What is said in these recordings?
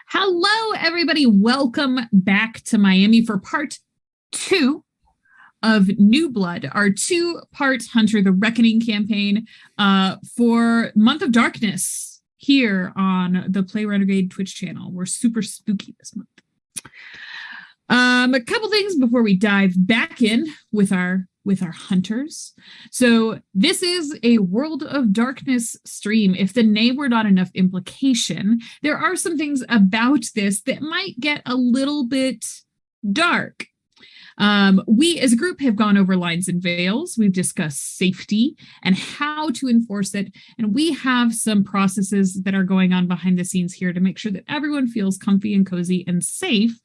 Hello, everybody. Welcome back to Miami for part two of New Blood, our two-part Hunter the Reckoning campaign for Month of Darkness here on the Play Renegade Twitch channel. We're super spooky this month. A couple things before we dive back in with our hunters. So this is a World of Darkness stream. If the name were not enough implication, there are some things about this that might get a little bit dark. We as a group have gone over lines and veils. We've discussed safety and how to enforce it. And we have some processes that are going on behind the scenes here to make sure that everyone feels comfy and cozy and safe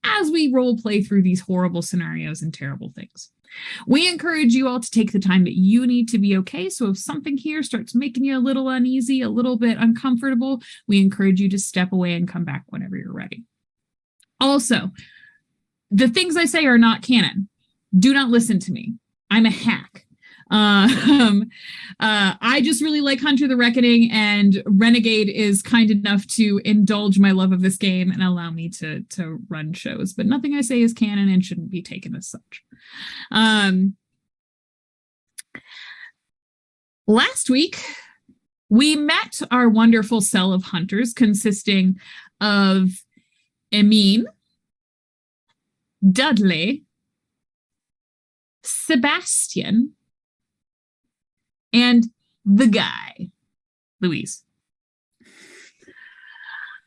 as we role play through these horrible scenarios and terrible things. We encourage you all to take the time that you need to be okay. So if something here starts making you a little uneasy, a little bit uncomfortable, we encourage you to step away and come back whenever you're ready. Also, the things I say are not canon. Do not listen to me. I'm a hack. I just really like Hunter the Reckoning, and Renegade is kind enough to indulge my love of this game and allow me to run shows. But nothing I say is canon and shouldn't be taken as such. Last week, we met our wonderful cell of hunters consisting of Emin, Dudley, Sebastian, and the guy, Louise.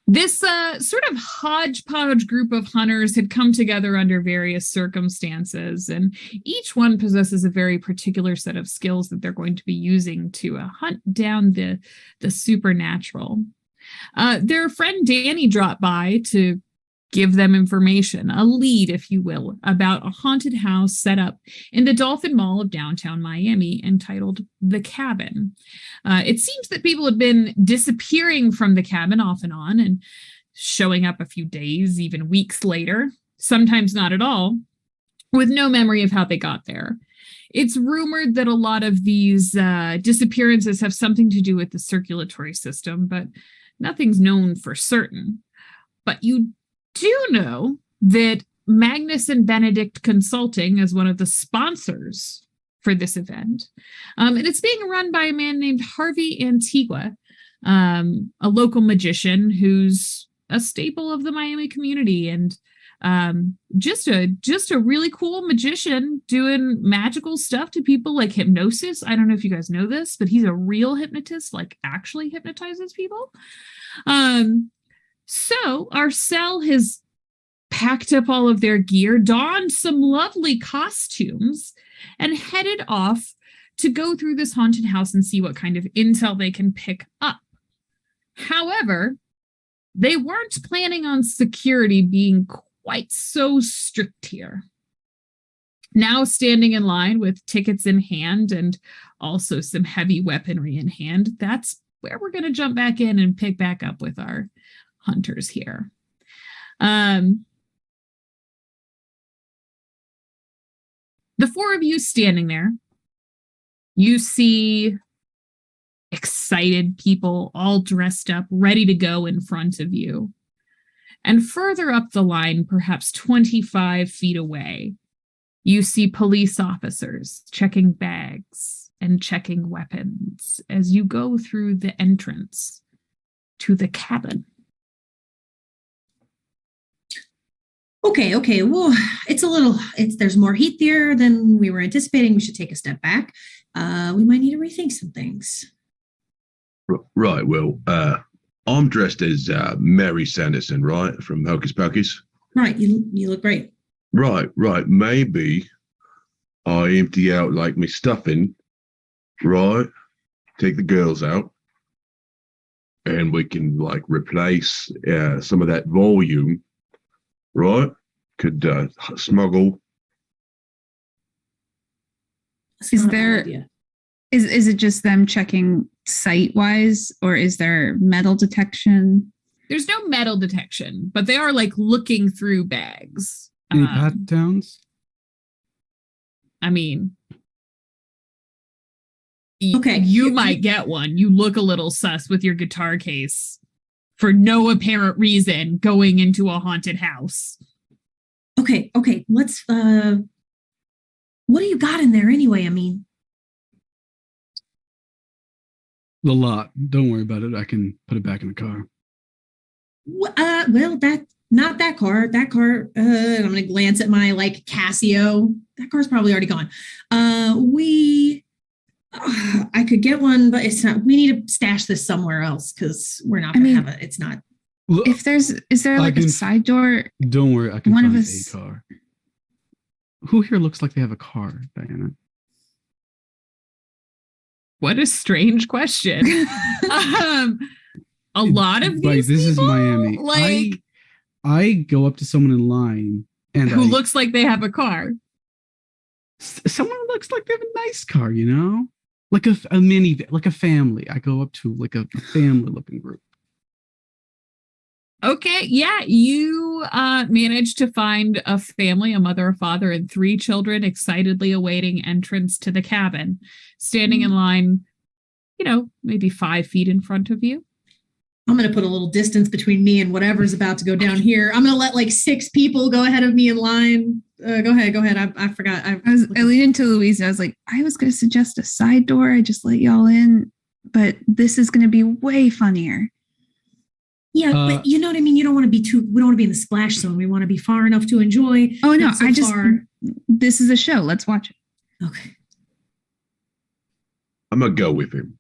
This sort of hodgepodge group of hunters had come together under various circumstances, and each one possesses a very particular set of skills that they're going to be using to hunt down the supernatural. Their friend Danny dropped by to give them information, a lead, if you will, about a haunted house set up in the Dolphin Mall of downtown Miami entitled The Cabin. It seems that people had been disappearing from the cabin off and on and showing up a few days, even weeks later, sometimes not at all, with no memory of how they got there. It's rumored that a lot of these disappearances have something to do with the circulatory system, but nothing's known for certain. But you do know that Magnus and Benedict Consulting is one of the sponsors for this event. And it's being run by a man named Harvey Antigua, a local magician who's a staple of the Miami community and just a really cool magician doing magical stuff to people like hypnosis. I don't know if you guys know this, but he's a real hypnotist, like actually hypnotizes people. So our cell has packed up all of their gear, donned some lovely costumes, and headed off to go through this haunted house and see what kind of intel they can pick up. However, they weren't planning on security being quite so strict here. Now standing in line with tickets in hand and also some heavy weaponry in hand, that's where we're going to jump back in and pick back up with our hunters here. The four of you standing there, you see excited people all dressed up, ready to go in front of you. And further up the line, perhaps 25 feet away, you see police officers checking bags and checking weapons as you go through the entrance to the cabin. Okay. Well, there's more heat there than we were anticipating. We should take a step back. We might need to rethink some things. Right. Well, I'm dressed as Mary Sanderson, right, from Hocus Pocus. Right. You look great. Right. Maybe I empty out like my stuffing, right? Take the girls out, and we can like replace some of that volume. Right? Could smuggle. Is it just them checking site-wise, or is there metal detection? There's no metal detection, but they are like looking through bags. Any pat downs? I mean, okay, you might get one. You look a little sus with your guitar case for no apparent reason going into a haunted house. Okay. Let's what do you got in there anyway? I mean, The lot. Don't worry about it. I can put it back in the car. well, that not that car. That car. I'm gonna glance at my like Casio. That car's probably already gone. I could get one, but it's not. We need to stash this somewhere else because we're not gonna have it. It's not. Look, If is there like a side door? don't worry. I can One of find us- a car. Who here looks like they have a car, Diana? What a strange question. A lot of Right, these this is people, Miami. like I go up to someone in line and who looks like they have a car. someone who looks like they have a nice car, you know, like a mini, like a family. I go up to like a family looking group. Okay, yeah, you managed to find a family, a mother, a father, and 3 children excitedly awaiting entrance to the cabin, standing in line, maybe 5 feet in front of you. I'm gonna put a little distance between me and whatever's about to go down here. I'm gonna let like 6 people go ahead of me in line. Go ahead. I forgot. I leaned into Louise and I was like, I was going to suggest a side door. I just let y'all in, but this is going to be way funnier. Yeah, but you know what I mean? We don't want to be in the splash zone. We want to be far enough to enjoy. Oh no, far. This is a show. Let's watch it. Okay. I'm gonna go with him.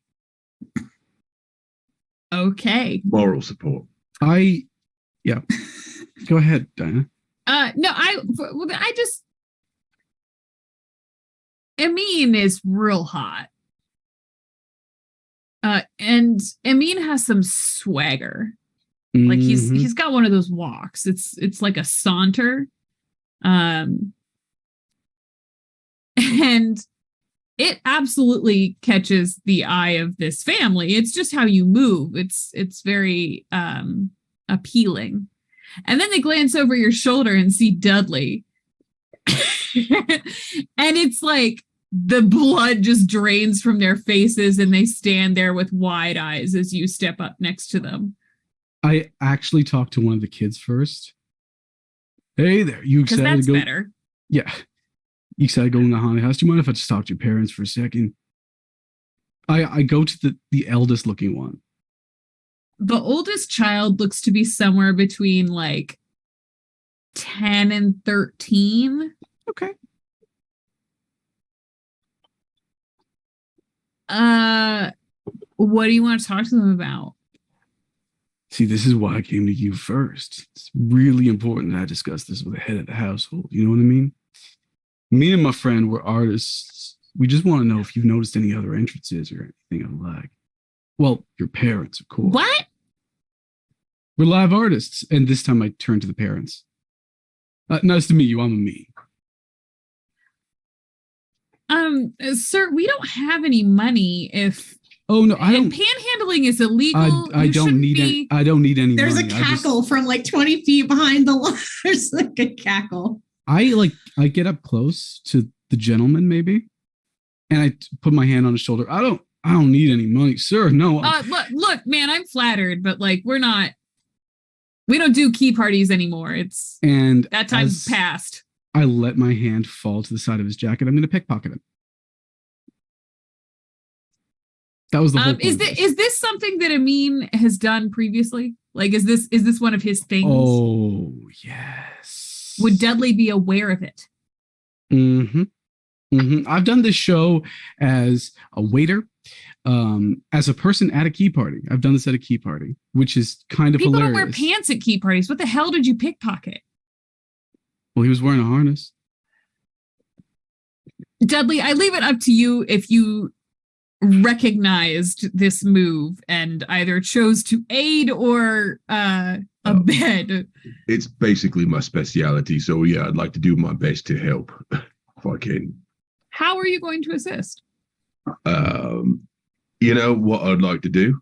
Okay. Moral support. Yeah. Go ahead, Dinah. No, Amin is real hot. And Amin has some swagger. Like he's got one of those walks. It's like a saunter. And it absolutely catches the eye of this family. It's just how you move. It's very appealing. And then they glance over your shoulder and see Dudley. And it's like the blood just drains from their faces and they stand there with wide eyes as you step up next to them. I actually talked to one of the kids first. Hey there, you Because excited that's to go? better. Yeah. You excited to go in the haunted house? Do you mind if I just talk to your parents for a second? I go to the eldest looking one. The oldest child looks to be somewhere between like 10 and 13. Okay. What do you want to talk to them about? See, this is why I came to you first. It's really important that I discuss this with the head of the household. You know what I mean? Me and my friend were artists. We just want to know if you've noticed any other entrances or anything of the like. Well, your parents, of course. What? We're live artists. And this time I turn to the parents. Nice to meet you. I'm a me. Sir, we don't have any money if... Oh, no, I don't... Panhandling is illegal. I don't need any. I don't need any There's money. a cackle from like 20 feet behind the line. There's like a cackle. I get up close to the gentleman maybe, and I put my hand on his shoulder. I don't need any money, sir. No. Look, man, I'm flattered, but like we don't do key parties anymore. And that time's passed. I let my hand fall to the side of his jacket. I'm going to pickpocket him. That was the whole point. Is this something that Amin has done previously? Like, is this one of his things? Oh, yes. Would Dudley be aware of it? Mm-hmm. Mm-hmm. I've done this show as a waiter, as a person at a key party. I've done this at a key party, which is kind of People hilarious. don't wear pants at key parties. What the hell did you pickpocket? Well, he was wearing a harness. Dudley, I leave it up to you if you recognized this move and either chose to aid or abet. It's basically my speciality. So yeah, I'd like to do my best to help if I can. How are you going to assist? What I'd like to do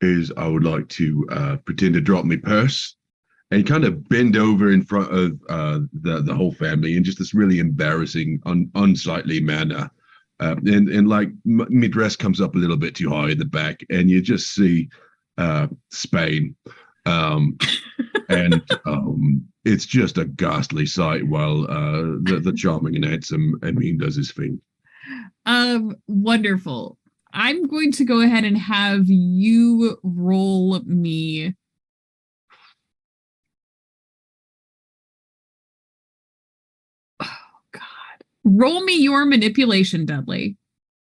is I would like to pretend to drop my purse and kind of bend over in front of the whole family in just this really embarrassing, unsightly manner. And like my dress comes up a little bit too high in the back, and you just see Spain And it's just a ghastly sight while the charming and handsome Emin does his thing. Wonderful. I'm going to go ahead and have you roll me. Oh, God. Roll me your manipulation, Dudley.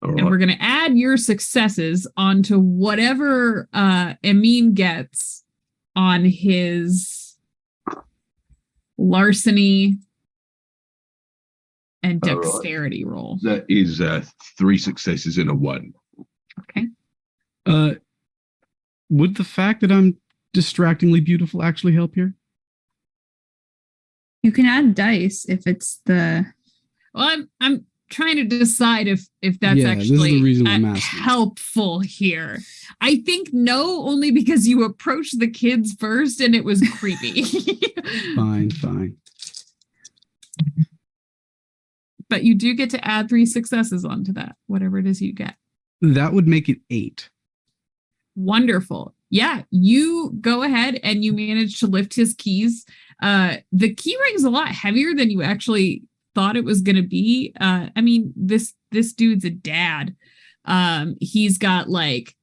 All And we're right. going to add your successes onto whatever Emin gets on his larceny and All right. dexterity roll. That is 3 successes and a 1. Okay. Would the fact that I'm distractingly beautiful actually help here? You can add dice if it's the. Well, I'm trying to decide if that's Yeah, this is the actually reason I'm asking. helpful here. I think no, only because you approached the kids first and it was creepy. Fine. But you do get to add 3 successes onto that, whatever it is you get. That would make it 8. Wonderful. Yeah, you go ahead and you manage to lift his keys. The key ring's a lot heavier than you actually thought it was going to be. I mean, this dude's a dad. He's got like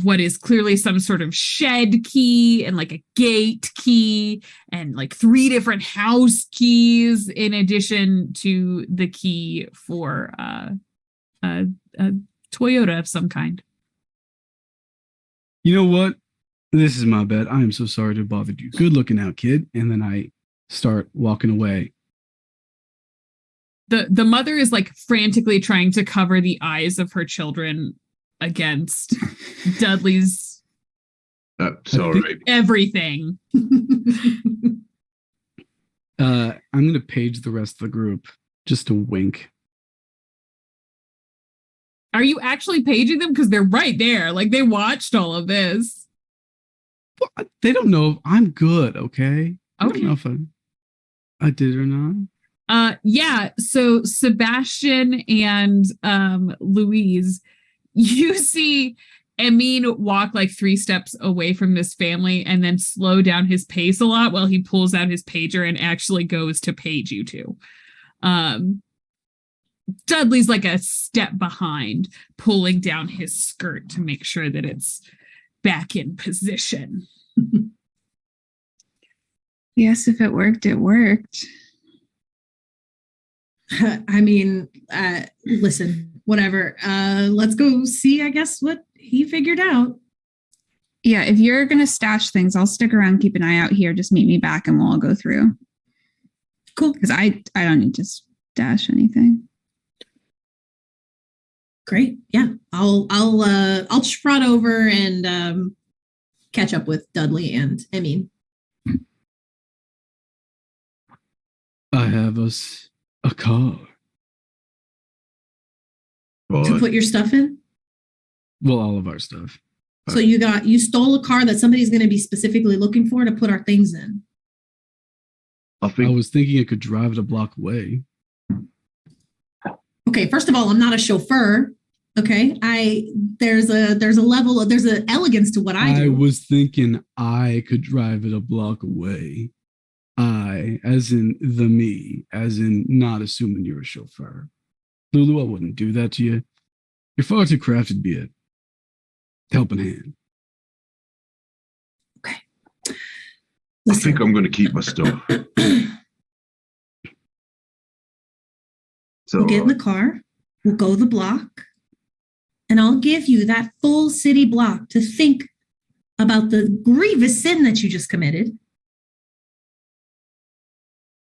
what is clearly some sort of shed key and like a gate key and like 3 different house keys in addition to the key for a Toyota of some kind. You know what? This is my bad. I am so sorry to have bothered you. Good looking out, kid. And then I start walking away. The mother is like frantically trying to cover the eyes of her children against Dudley's That's all right. everything. I'm going to page the rest of the group just to wink. Are you actually paging them? Because they're right there. Like they watched all of this. Well, they don't know if I'm good, okay? I Okay. don't know if I did or not. Yeah, so Sebastian and Louise, you see Emin walk like 3 steps away from this family and then slow down his pace a lot while he pulls out his pager and actually goes to page you two. Dudley's like a step behind, pulling down his skirt to make sure that it's back in position. Yes, if it worked, it worked. I mean, listen, whatever. Let's go see, I guess, what he figured out. Yeah, if you're going to stash things, I'll stick around, keep an eye out here. Just meet me back and we'll all go through. Cool. Because I don't need to stash anything. Great. Yeah. I'll trot over and catch up with Dudley and Emin. I have us a car. To put your stuff in? Well, all of our stuff. So you stole a car that somebody's going to be specifically looking for to put our things in. I I was thinking I could drive it a block away. Okay, first of all, I'm not a chauffeur. Okay, there's an elegance to what I do. I was thinking I could drive it a block away. I, as in the me, as in not assuming you're a chauffeur. Lulu, I wouldn't do that to you. You're far too crafty to be a helping hand. Okay. I Listen. think I'm going to keep my stuff. So We'll get in the car. We'll go the block. And I'll give you that full city block to think about the grievous sin that you just committed.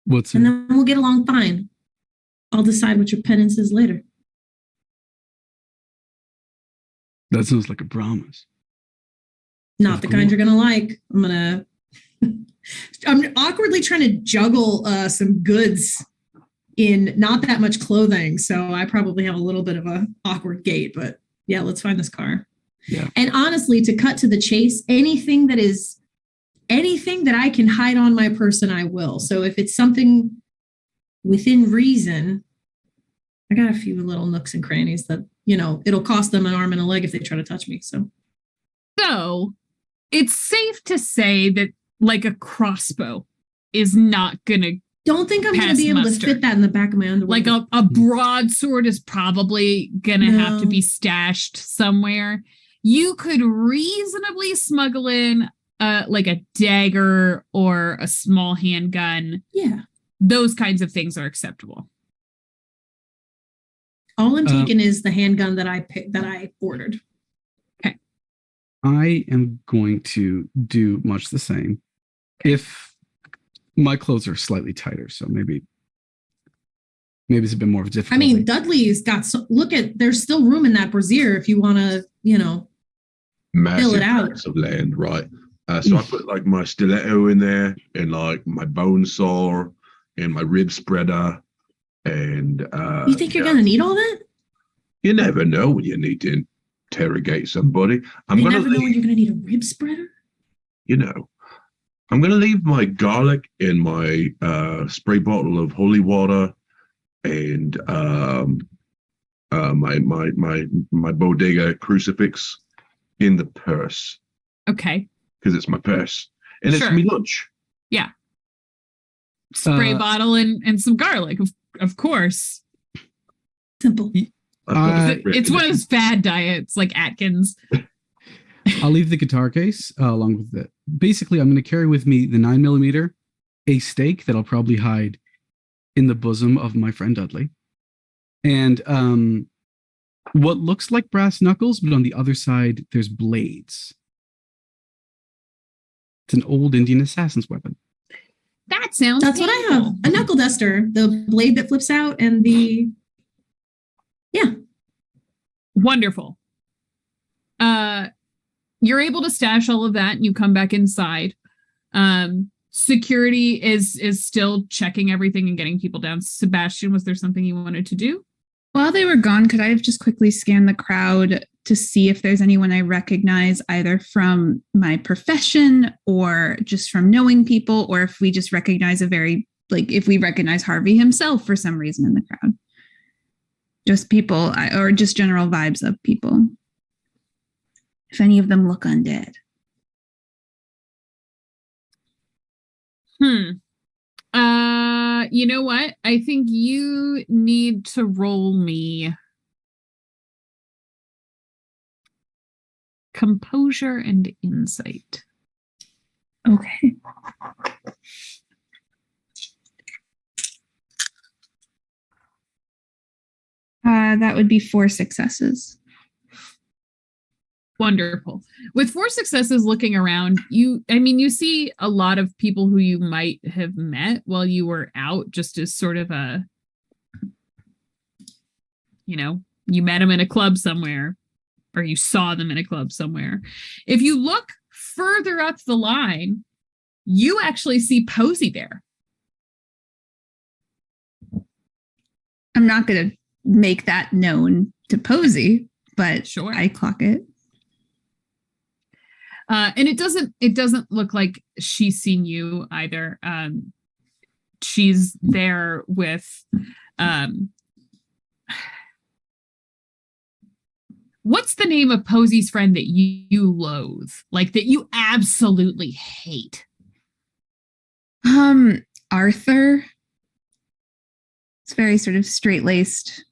What's And it? then we'll get along fine. I'll decide what your penance is later. That sounds like a promise. Not the kind you're going to like. I'm awkwardly trying to juggle some goods in not that much clothing. So I probably have a little bit of a awkward gait, but yeah, let's find this car. Yeah. And honestly, to cut to the chase, anything that I can hide on my person, I will. So if it's something within reason, I got a few little nooks and crannies that, it'll cost them an arm and a leg if they try to touch me. So it's safe to say that like a crossbow is not gonna Don't think I'm going to be able muster. to fit that in the back of my underwear. like a broadsword is probably gonna have to No. be stashed somewhere. You could reasonably smuggle in like a dagger or a small handgun. Yeah. Those kinds of things are acceptable. All I'm taking is the handgun that I ordered. I am going to do much the same. If my clothes are slightly tighter, so maybe it's a bit more of a I difficulty. mean, Dudley's got there's still room in that brassiere if you want to, Massive fill it out. tracts of land, right? So I put like my stiletto in there, and like my bone saw, and my rib spreader, and You think you're going to need all that? you never know when you need to interrogate somebody. I'm You gonna never know when leave, you're going to need a rib spreader? I'm gonna leave my garlic in my spray bottle of holy water, and my bodega crucifix in the purse, Okay. because it's my purse, and Sure. it's me lunch. Spray bottle and some garlic, of course. Simple. I've got it It's written. one of those fad diets like Atkins. I'll leave the guitar case along with it. Basically, I'm going to carry with me the 9mm, a stake that I'll probably hide in the bosom of my friend Dudley, and what looks like brass knuckles, but on the other side, there's blades. It's an old Indian assassin's weapon. That sounds That's what I have. painful. A knuckle duster, the blade that flips out, and the Wonderful. You're able to stash all of that and you come back inside. Security is still checking everything and getting people down. Sebastian, was there something you wanted to do? While they were gone, could I have just quickly scanned the crowd to see if there's anyone I recognize either from my profession or just from knowing people, or if we just recognize if we recognize Harvey himself for some reason in the crowd? Just people, or just general vibes of people. If any of them look undead. You know what? I think you need to roll me composure and insight. Okay. That would be 4 successes. Wonderful. With 4 successes looking around, you see a lot of people who you might have met while you were out, just as sort of a, you met them in a club somewhere, or you saw them in a club somewhere. If you look further up the line, you actually see Posey there. I'm not going to make that known to Posey, but Sure. I clock it. And it doesn't look like she's seen you either. She's there with, what's the name of Posey's friend that you loathe? Like that you absolutely hate? Arthur. It's very sort of straight-laced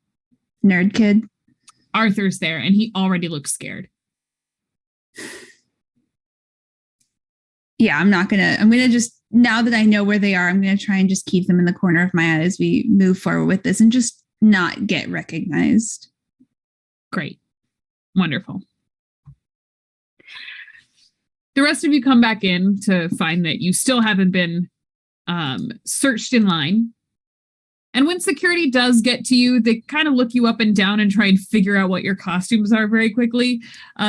nerd kid. Arthur's there and he already looks scared. Yeah, I'm gonna just, now that I know where they are, I'm gonna try and just keep them in the corner of my eye as we move forward with this and just not get recognized. Great. Wonderful. The rest of you come back in to find that you still haven't been searched in line. And when security does get to you, they kind of look you up and down and try and figure out what your costumes are very quickly.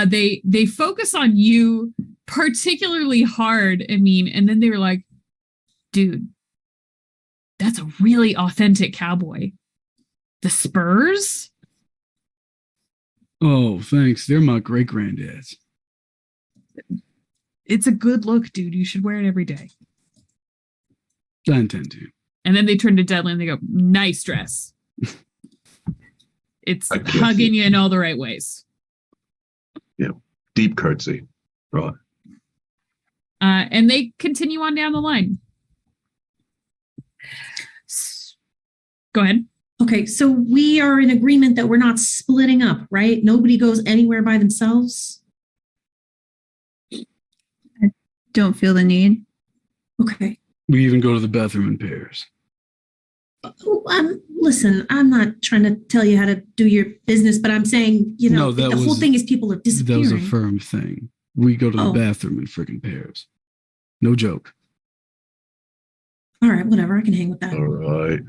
They focus on you particularly hard, and then they were like, dude, that's a really authentic cowboy. The spurs? Oh, thanks. They're my great granddad's. It's a good look, dude. You should wear it every day. I intend to. And then they turn to Dudley and they go, nice dress. It's hugging you in all the right ways. Deep curtsy. Right. And they continue on down the line. Go ahead. Okay, so we are in agreement that we're not splitting up, right? Nobody goes anywhere by themselves. Don't feel the need. Okay. We even go to the bathroom in pairs. Listen, I'm not trying to tell you how to do your business, but I'm saying, No, the whole thing is people are That disappearing. was a firm thing. We go to the Oh. bathroom in freaking pairs. No joke. All right, whatever. I can hang with that. All right.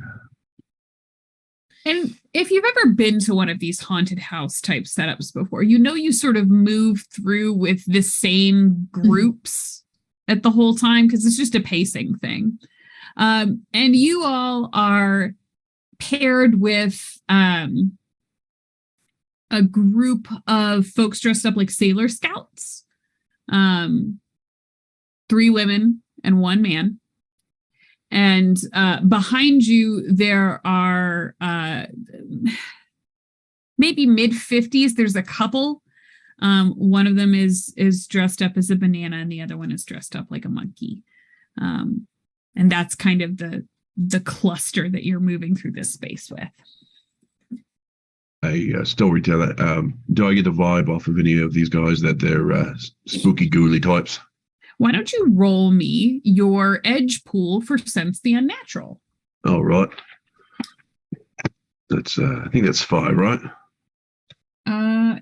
And if you've ever been to one of these haunted house type setups before, you sort of move through with the same groups at the whole time because it's just a pacing thing. And you all are paired with a group of folks dressed up like Sailor Scouts, 3 women and 1 man. And behind you, there are maybe mid-50s. There's a couple. One of them is dressed up as a banana, and the other one is dressed up like a monkey. And that's kind of the cluster that you're moving through this space with. A storyteller. Do I get a vibe off of any of these guys that they're spooky, ghouly types? Why don't you roll me your edge pool for Sense the Unnatural? All right. That's I think that's 5, right?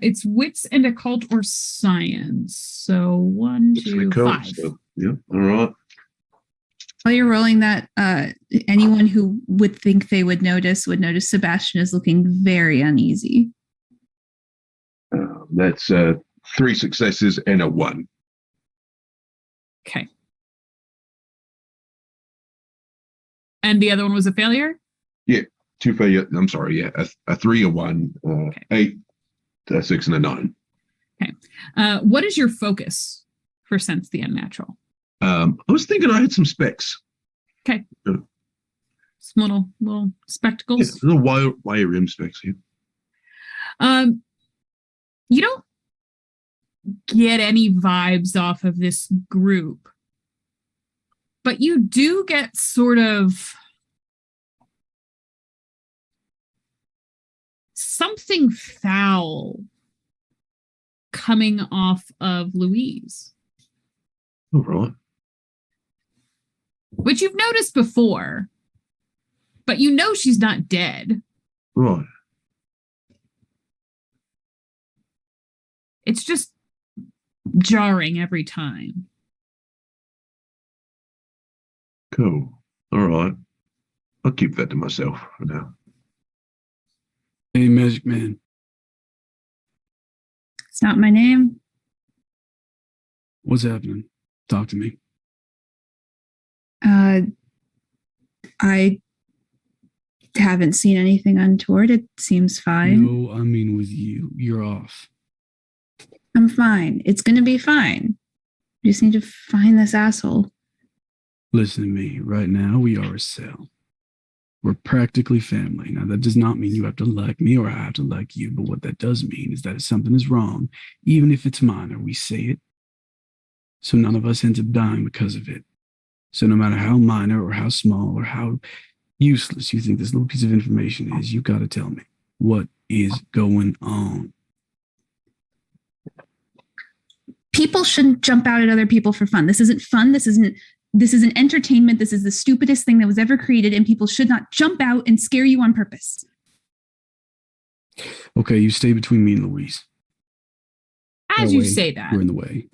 It's wits and occult or science. So 1, 2, 5. So, yeah. All right. While you're rolling that, anyone who would think they would notice Sebastian is looking very uneasy. That's 3 successes and a 1. Okay. And the other one was a failure? 2 failure. I'm sorry. Yeah, a 3, a 1, Okay. 8, a 6, and a 9. Okay. What is your focus for Sense the Unnatural? I was thinking I had some specs. Okay. Some little spectacles. Yeah, little wire rim specs here. You don't get any vibes off of this group, but you do get sort of something foul coming off of Louise, All right. which you've noticed before, but she's not dead. Right. It's just jarring every time. Cool. All right. I'll keep that to myself for now. Hey, Magic Man. It's not my name. What's happening? Talk to me. I haven't seen anything untoward. It seems fine. No, I mean with you. You're off. I'm fine. It's going to be fine. We just need to find this asshole. Listen to me. Right now, we are a cell. We're practically family. Now, that does not mean you have to like me or I have to like you, but what that does mean is that if something is wrong, even if it's minor, we say it. So none of us ends up dying because of it. So no matter how minor or how small or how useless you think this little piece of information is, you got to tell me what is going on. People shouldn't jump out at other people for fun. This isn't fun. This isn't entertainment. This is the stupidest thing that was ever created, and people should not jump out and scare you on purpose. Okay, you stay between me and Louise. As you say that. We're in the way.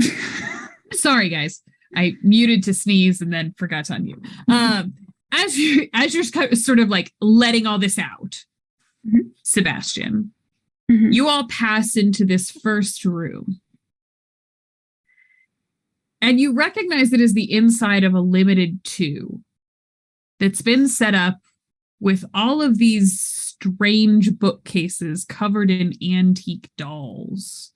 Sorry, guys. I muted to sneeze and then forgot to unmute. As you're sort of like letting all this out, Sebastian, you all pass into this first room. And you recognize it as the inside of a limited 2 that's been set up with all of these strange bookcases covered in antique dolls.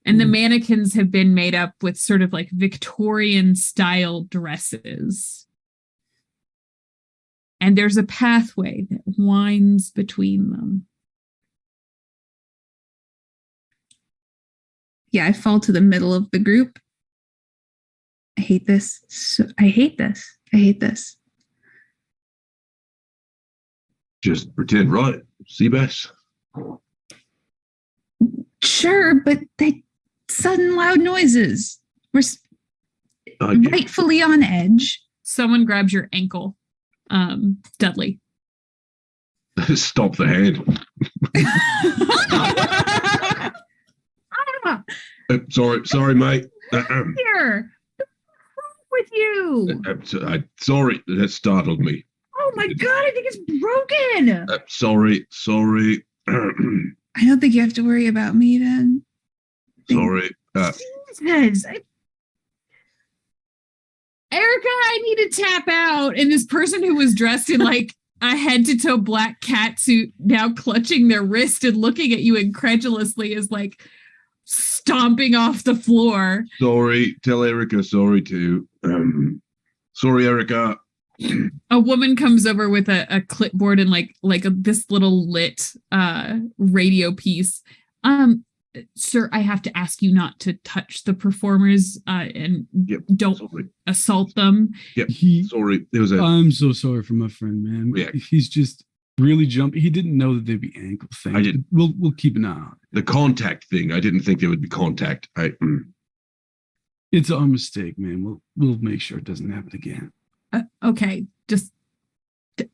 And the mannequins have been made up with sort of like Victorian style dresses. And there's a pathway that winds between them. Yeah, I fall to the middle of the group. I hate this. I hate this. I hate this. Just pretend, right? Seabass? Sure, but they sudden loud noises. We're rightfully on edge. Someone grabs your ankle. Dudley. Stop the hand. Sorry, mate. Here. What's with you? Sorry, that startled me. Oh my god, I think it's broken. Sorry. I don't think you have to worry about me then. Sorry. Jesus. Erica, I need to tap out. And this person who was dressed in like a head to toe black cat suit, now clutching their wrist and looking at you incredulously, is like stomping off the floor. Sorry. Tell Erica sorry too. Sorry, Erica. A woman comes over with a clipboard and this little lit radio piece. Sir, I have to ask you not to touch the performers and don't assault them. Yep. Sorry. I'm so sorry for my friend, man. Yeah. He's just really jumpy. He didn't know that there'd be ankle things. I didn't. We'll keep an eye on it. The contact thing. I didn't think there would be contact. It's our mistake, man. We'll make sure it doesn't happen again. Okay, just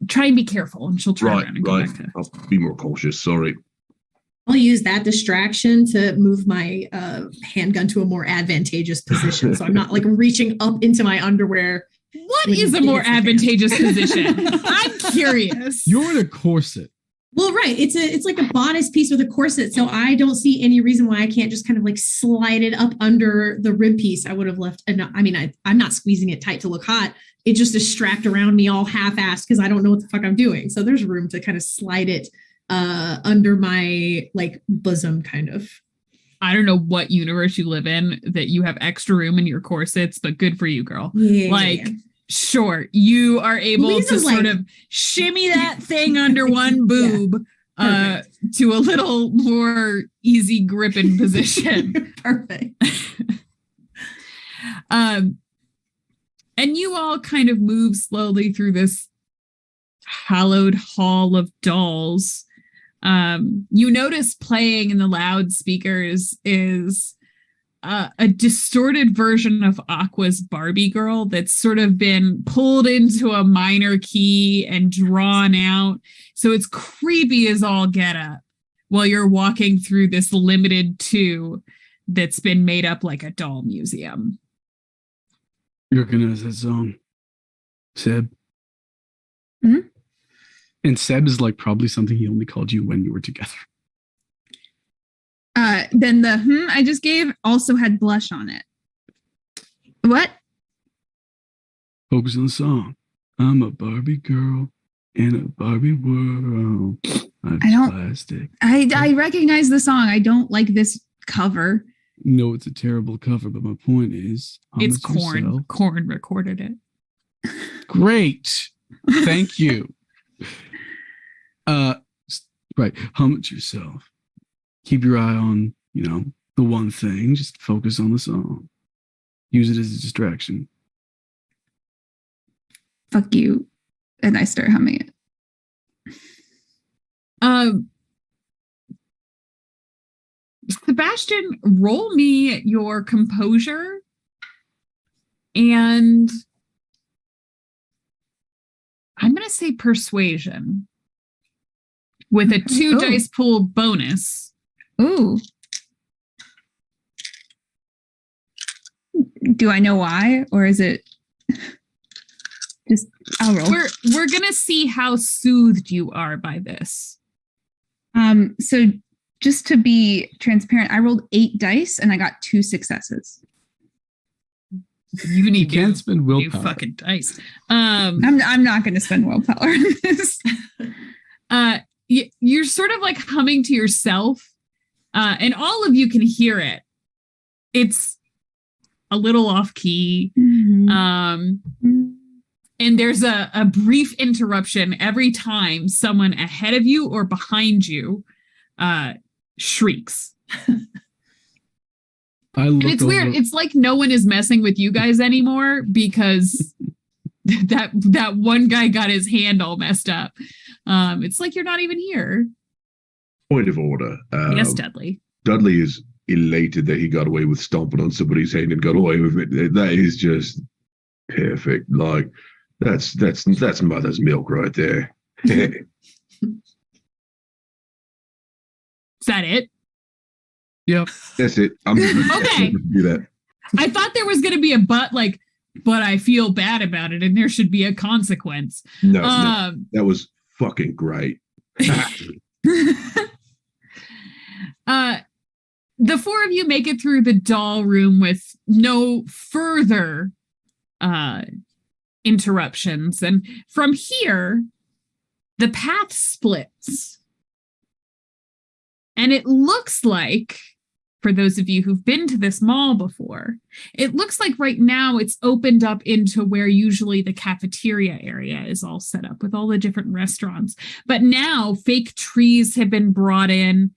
try and be careful, and she'll turn around and go back to. I'll be more cautious. Sorry. I'll use that distraction to move my handgun to a more advantageous position, so I'm not like reaching up into my underwear. What is a more advantageous position? I'm curious. You're in a corset. Well, right. It's like a bodice piece with a corset, so I don't see any reason why I can't just kind of like slide it up under the rib piece. I would have left. I'm not squeezing it tight to look hot. It just is strapped around me all half-assed because I don't know what the fuck I'm doing. So there's room to kind of slide it under my like bosom, kind of. I don't know what universe you live in that you have extra room in your corsets, but good for you, girl. Yeah. Sure, you are able Lisa's to sort of shimmy that thing under one boob to a little more easy gripping position. Perfect. And you all kind of move slowly through this hallowed hall of dolls. You notice playing in the loudspeakers is a distorted version of Aqua's Barbie Girl that's sort of been pulled into a minor key and drawn out. So it's creepy as all get up while you're walking through this limited 2 that's been made up like a doll museum. You recognize that song? Seb? Hmm? And Seb is like probably something he only called you when you were together. Then the I just gave also had blush on it. What? Focus on the song. I'm a Barbie girl in a Barbie world. I'm plastic. I recognize the song. I don't like this cover. No, it's a terrible cover, but my point is... It's Korn. Yourself. Korn recorded it. Great. Thank you. Right. Hum it yourself. Keep your eye on, the one thing. Just focus on the song. Use it as a distraction. Fuck you. And I start humming it. Sebastian, roll me your composure and I'm going to say persuasion with a 2 dice pool bonus. Ooh. Do I know why, or is it just I'll roll? We're going to see how soothed you are by this. So just to be transparent, I rolled 8 dice and I got 2 successes. You need can't spend willpower. You fucking dice. I'm not going to spend willpower on this. You're sort of like humming to yourself, and all of you can hear it. It's a little off key. Mm-hmm. And there's a brief interruption every time someone ahead of you or behind you shrieks. And it's weird. It's like no one is messing with you guys anymore because that one guy got his hand all messed up. It's like you're not even here. Point of order. Yes, Dudley. Dudley is elated that he got away with stomping on somebody's hand and got away with it. That is just perfect. Like that's mother's milk right there. Is that it? Yep. That's it. I'm okay. Do that. I thought there was going to be a but I feel bad about it and there should be a consequence. No, that was fucking great. The four of you make it through the doll room with no further interruptions. And from here, the path splits. And it looks like, for those of you who've been to this mall before, it looks like right now it's opened up into where usually the cafeteria area is all set up with all the different restaurants. But now fake trees have been brought in.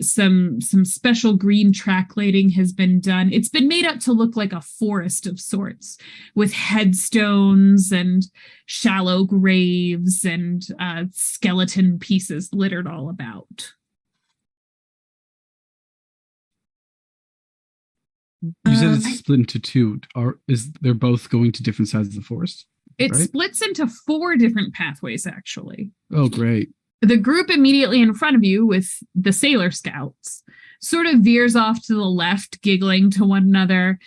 Some special green track lighting has been done. It's been made up to look like a forest of sorts with headstones and shallow graves and skeleton pieces littered all about. You said it's split into two. They're both going to different sides of the forest? It splits into 4 different pathways, actually. Oh, great. The group immediately in front of you with the Sailor Scouts sort of veers off to the left, giggling to one another.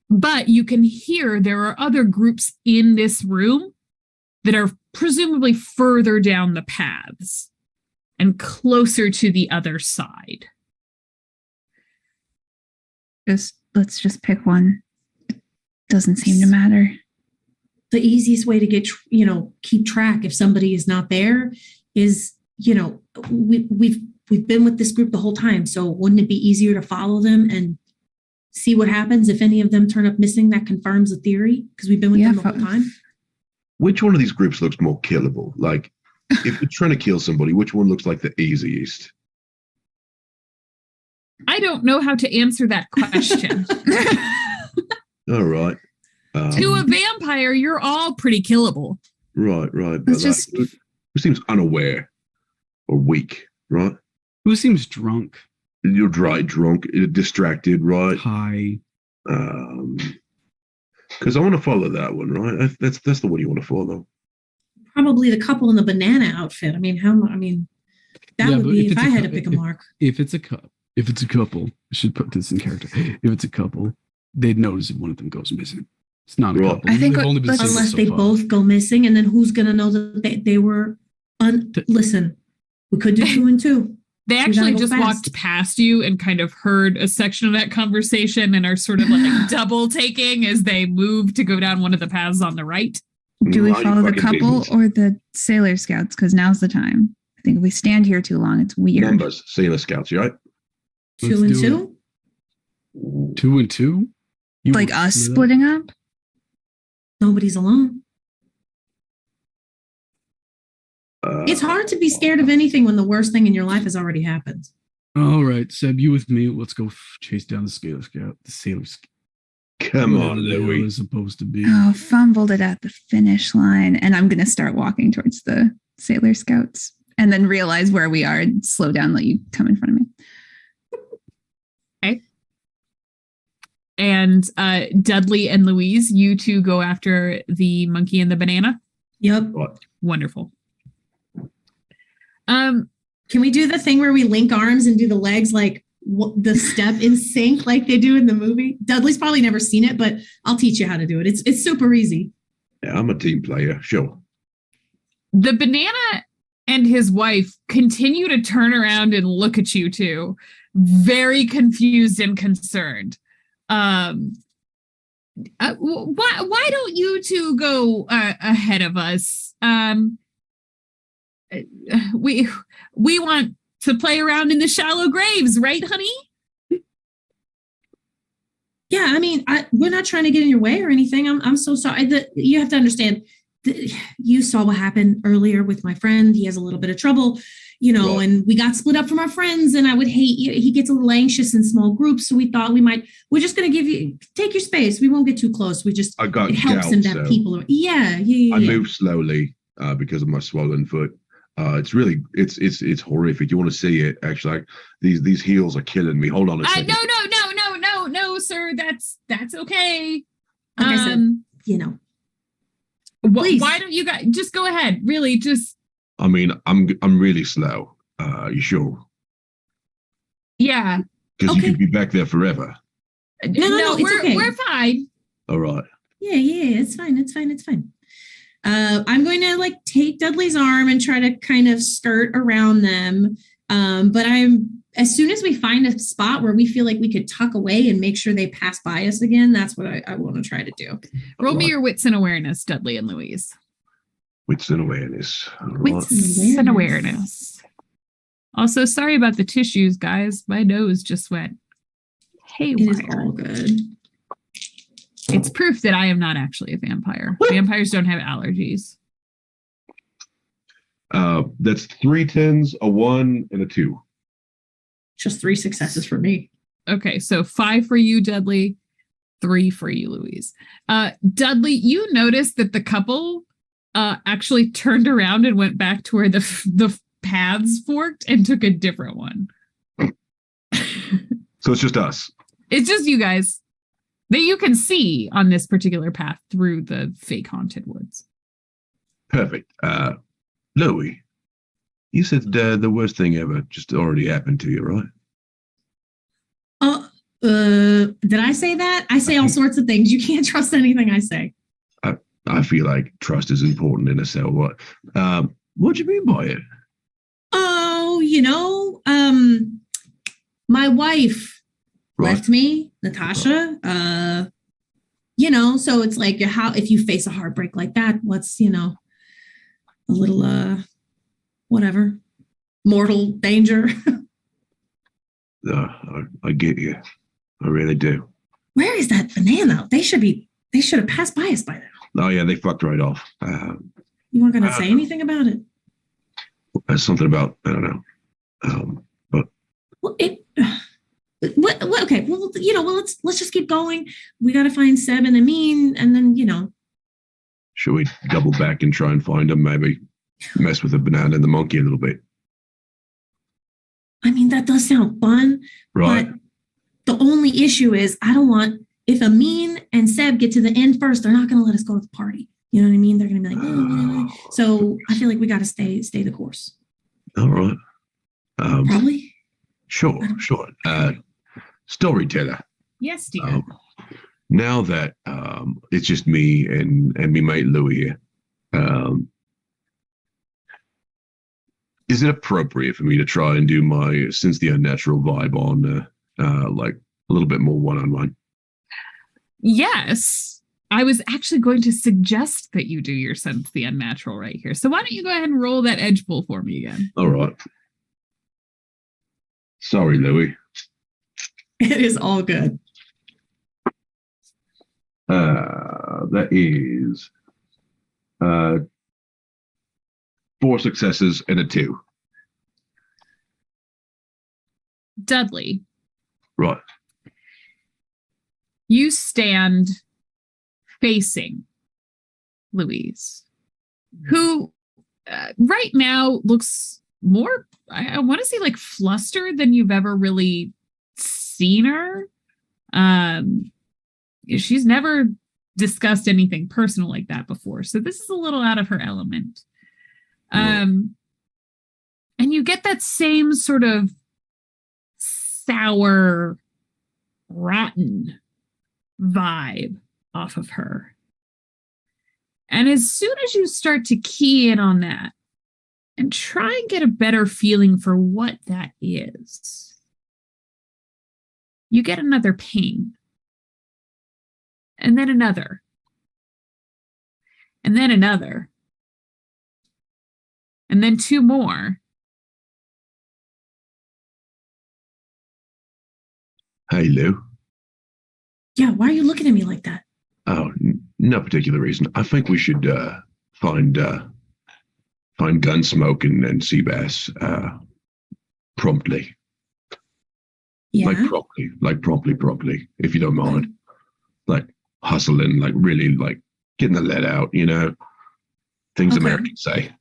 But you can hear there are other groups in this room that are presumably further down the paths and closer to the other side. Let's just pick one. It doesn't seem to matter. The easiest way to get, keep track if somebody is not there is, we've been with this group the whole time. So wouldn't it be easier to follow them and see what happens if any of them turn up missing? That confirms the theory because we've been with them the whole time. Which one of these groups looks more killable? Like, if you're trying to kill somebody, which one looks like the easiest? I don't know how to answer that question. All right. To a vampire, you're all pretty killable. Right. But who seems unaware or weak, right? Who seems drunk? You're dry, drunk, distracted, right? High. Because I want to follow that one, right? That's the one you want to follow. Probably the couple in the banana outfit. That would be if I had to pick a mark. If it's a couple, I should put this in character. If it's a couple, they'd notice if one of them goes missing. It's not a couple. I think unless they both go missing, and then who's going to know that they were? Listen, we could do 2 and 2. They actually just walked past you and kind of heard a section of that conversation and are sort of like double taking as they move to go down one of the paths on the right. Do we follow the couple or the Sailor Scouts? Because now's the time. I think if we stand here too long, it's weird. Numbers, Sailor Scouts, you right? 2 and 2? 2 and 2? Like us splitting up? Nobody's alone. It's hard to be scared of anything when the worst thing in your life has already happened. All right, Seb, you with me. Let's go chase down the Sailor Scout. The Sailor Scout. Come on, Louie. Is supposed to be. Oh, fumbled it at the finish line. And I'm going to start walking towards the Sailor Scouts and then realize where we are and slow down, let you come in front of me. Okay. And Dudley and Louise, you two go after the monkey and the banana? Yep. Wonderful. Can we do the thing where we link arms and do the legs like the step in sync like they do in the movie? Dudley's probably never seen it, but I'll teach you how to do it. It's super easy. Yeah, I'm a team player, sure. The banana and his wife continue to turn around and look at you two, very confused and concerned. Why don't you two go ahead of us? We want to play around in the shallow graves, right, honey? Yeah, I mean, we're not trying to get in your way or anything. I'm so sorry. You have to understand. You saw what happened earlier with my friend. He has a little bit of trouble. Right. and we got split up from our friends, and I would hate he gets a little anxious in small groups. So we thought we're just going to take your space. We won't get too close. I got it helps gout, him that so people are, I yeah. move slowly because of my swollen foot. It's really it's horrific. You want to see it? Actually, like, these heels are killing me. Hold on a second. No, sir. That's okay. Like I said, please. Why don't you guys just go ahead? Really, just. I mean, I'm really slow. You sure? Yeah. Because you could be back there forever. No, we're fine. All right. Yeah, it's fine. I'm going to take Dudley's arm and try to kind of skirt around them. But as soon as we find a spot where we feel like we could tuck away and make sure they pass by us again, that's what I want to try to do. Roll me your wits and awareness, Dudley and Louise. Wits and awareness. Wits and awareness. Also, sorry about the tissues, guys. My nose just went haywire. It is all good. It's proof that I am not actually a vampire. Vampires don't have allergies. That's 3 10s, a 1, and a 2. Just 3 successes for me. Okay, so 5 for you, Dudley. 3 for you, Louise. Dudley, you noticed that the couple actually turned around and went back to where the paths forked and took a different one. So it's just us. It's just you guys that you can see on this particular path through the fake haunted woods. Perfect. Louis, you said the worst thing ever just already happened to you, right? Did I say that? I say all sorts of things. You can't trust anything I say. I feel like trust is important in a cell. What do you mean by it? Oh, my wife left me, Natasha. So it's like how if you face a heartbreak like that, what's a little whatever, mortal danger. I get you. I really do. Where is that banana? They should have passed by us by now. Oh yeah, they fucked right off. You weren't gonna say anything about it. Something about I don't know. But well, okay. Well, let's just keep going. We got to find Seb and Amin, and then should we double back and try and find them? Maybe mess with the banana and the monkey a little bit. I mean, that does sound fun, right? But the only issue is I don't want if Amin and Seb get to the end first, they're not going to let us go to the party. You know what I mean? They're going to be like, so I feel like we got to stay the course. All right. Probably. Sure. Storyteller. Yes, dear. Now that it's just me and me mate Louis here, is it appropriate for me to try and do my Since the Unnatural vibe on like a little bit more one-on-one? Yes. I was actually going to suggest that you do your Sense the Unnatural right here. So why don't you go ahead and roll that edge pull for me again? All right. Sorry, Louis. It is all good. That is 4 successes and a 2. Dudley. Right. You stand facing Louise, who right now looks more, I want to say like flustered than you've ever really seen her. She's never discussed anything personal like that before. So this is a little out of her element. And you get that same sort of sour, rotten vibe off of her. And as soon as you start to key in on that and try and get a better feeling for what that is, you get another ping. And then another. And then another. And then 2 more. Hey, Lou. Yeah, why are you looking at me like that? Oh, no particular reason. I think we should find find Gunsmoke and Seabass promptly. Yeah. Like promptly, if you don't mind. Like hustling, like really like getting the lead out, you know, things Okay. Americans say.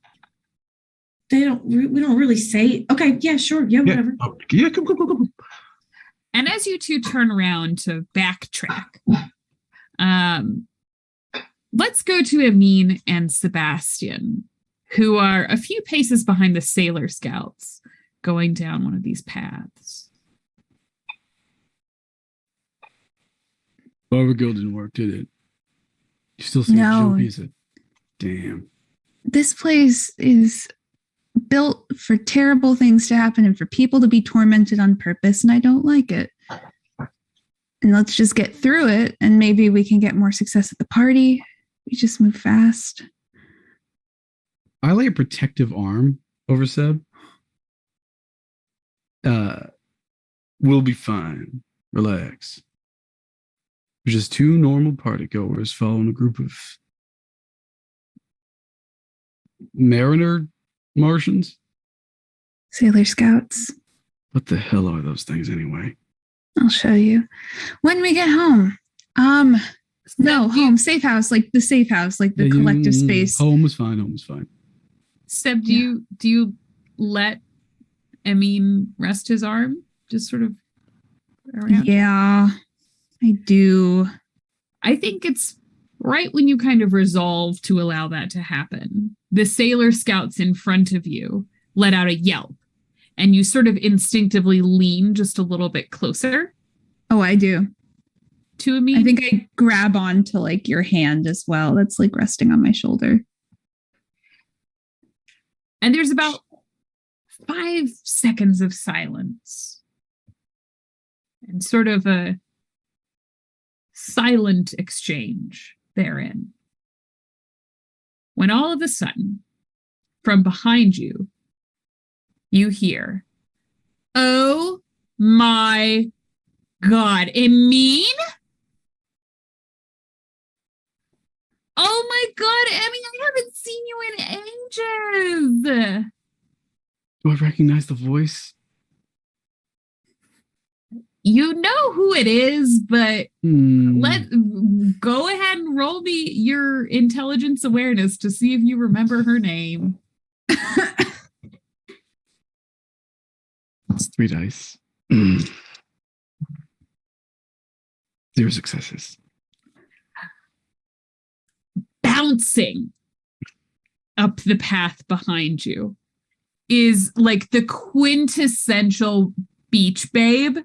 We don't really say, okay, yeah, sure. Yeah, whatever. Come. And as you two turn around to backtrack, let's go to Amin and Sebastian, who are a few paces behind the Sailor Scouts going down one of these paths. Barbergill didn't work, did it? You still see No. jumpy as a damn. This place is built for terrible things to happen and for people to be tormented on purpose, and I don't like it. And let's just get through it, and maybe we can get more success at the party. We just move fast. I lay a protective arm over Seb. We'll be fine. Relax. We're just two normal party goers following a group of mariner Martians. Sailor Scouts. What the hell are those things anyway? I'll show you when we get home. No, home, safe house, like the safe house, like the collective space. Home was fine. Seb, do you let Amin rest his arm? Just sort of around? Yeah, I do. I think it's right when you kind of resolve to allow that to happen. The Sailor Scouts in front of you let out a yelp, and you sort of instinctively lean just a little bit closer. Oh, I do. To Amin. I think I grab onto like your hand as well. That's like resting on my shoulder. And there's about 5 seconds of silence. And sort of a silent exchange therein. When all of a sudden, from behind you, you hear, "Oh my God, Amin? Oh my God, Emmy, I haven't seen you in ages." Do I recognize the voice? You know who it is, but go ahead and roll me your intelligence awareness to see if you remember her name. It's 3 dice. 0 successes. Bouncing up the path behind you is like the quintessential beach babe.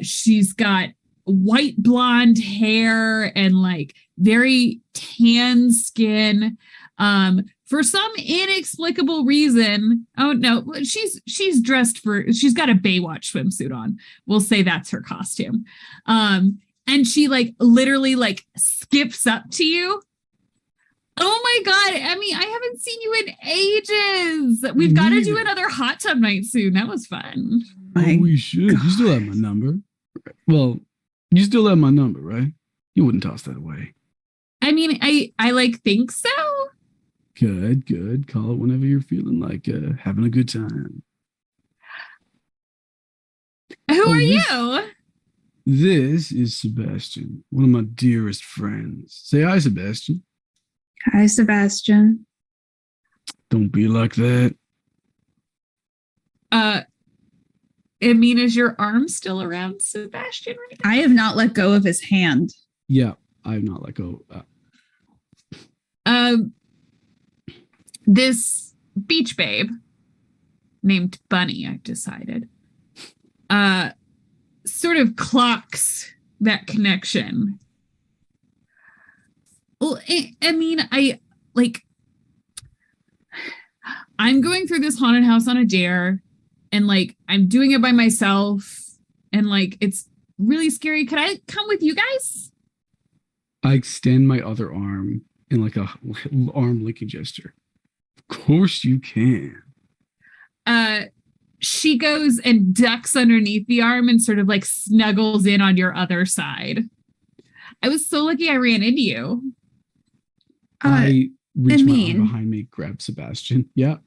She's got white blonde hair and like very tan skin. For some inexplicable reason, oh no, she's dressed she's got a Baywatch swimsuit on. We'll say that's her costume. And she like literally like skips up to you. "Oh my God, Emmy, I haven't seen you in ages. We've got to do another hot tub night soon. That was fun." Oh, we should. You still have my number. Well, you still have my number, right? You wouldn't toss that away. I mean, I like think so. Good. Call it whenever you're feeling like having a good time. Who are you? This is Sebastian, one of my dearest friends. Say hi, Sebastian. Hi, Sebastian. Don't be like that. I mean, is your arm still around Sebastian right now? I have not let go of his hand. Yeah, I have not let go. This beach babe named Bunny, I've decided, sort of clocks that connection. Well, I mean, I'm going through this haunted house on a dare, and like I'm doing it by myself, and like it's really scary. Could I come with you guys? I extend my other arm in like a arm licking gesture. Of course you can. She goes and ducks underneath the arm and sort of like snuggles in on your other side. I was so lucky I ran into you. I reach my arm mean- behind me, grab Sebastian. Yeah.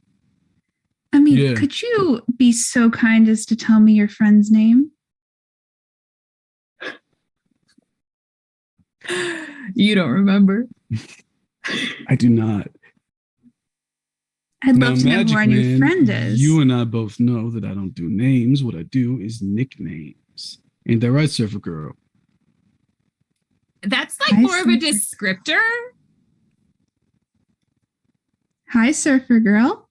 I mean, Yeah. could you be so kind as to tell me your friend's name? You don't remember? I do not. I'd Now, love to know who Magic our new Man, friend is. you and I both know that I don't do names. What I do is nicknames. Ain't that right, Surfer Girl? That's like Hi, more of a Spencer. descriptor. Hi, Surfer Girl.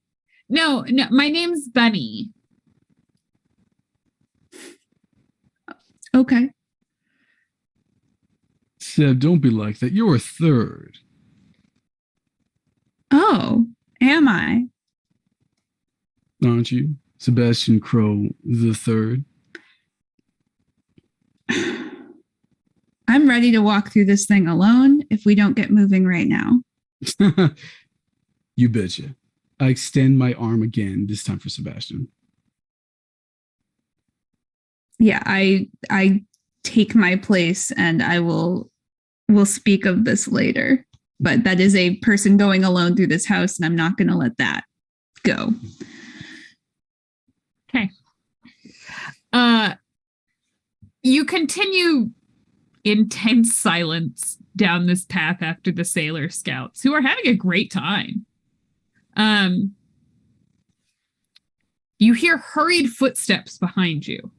No, my name's Bunny. Okay. Seb, don't be like that. You're a third. Oh, am I? Aren't you? Sebastian Crow the third. I'm ready to walk through this thing alone if we don't get moving right now. You betcha. I extend my arm again, this time for Sebastian. Yeah, I take my place and we'll speak of this later. But that is a person going alone through this house, and I'm not going to let that go. Okay. You continue intense silence down this path after the Sailor Scouts, who are having a great time. You hear hurried footsteps behind you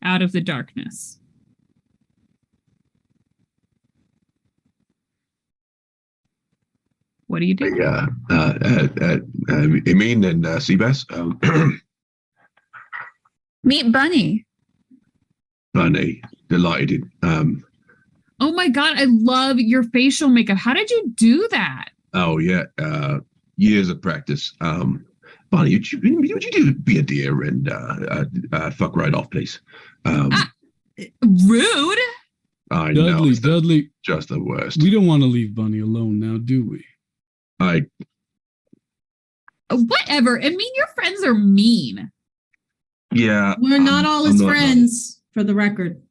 out of the darkness. What do you do? Emin and Seabass, Meet Bunny. Bunny, delighted. Oh my God, I love your facial makeup. How did you do that? Oh yeah, years of practice. Bunny, would you do be a dear and fuck right off, please? Rude. I Dudley, know, it's Dudley, just the worst. we don't want to leave Bunny alone now, do we? Whatever. I mean, your friends are mean. Yeah, We're not all his I'm not friends, for the record.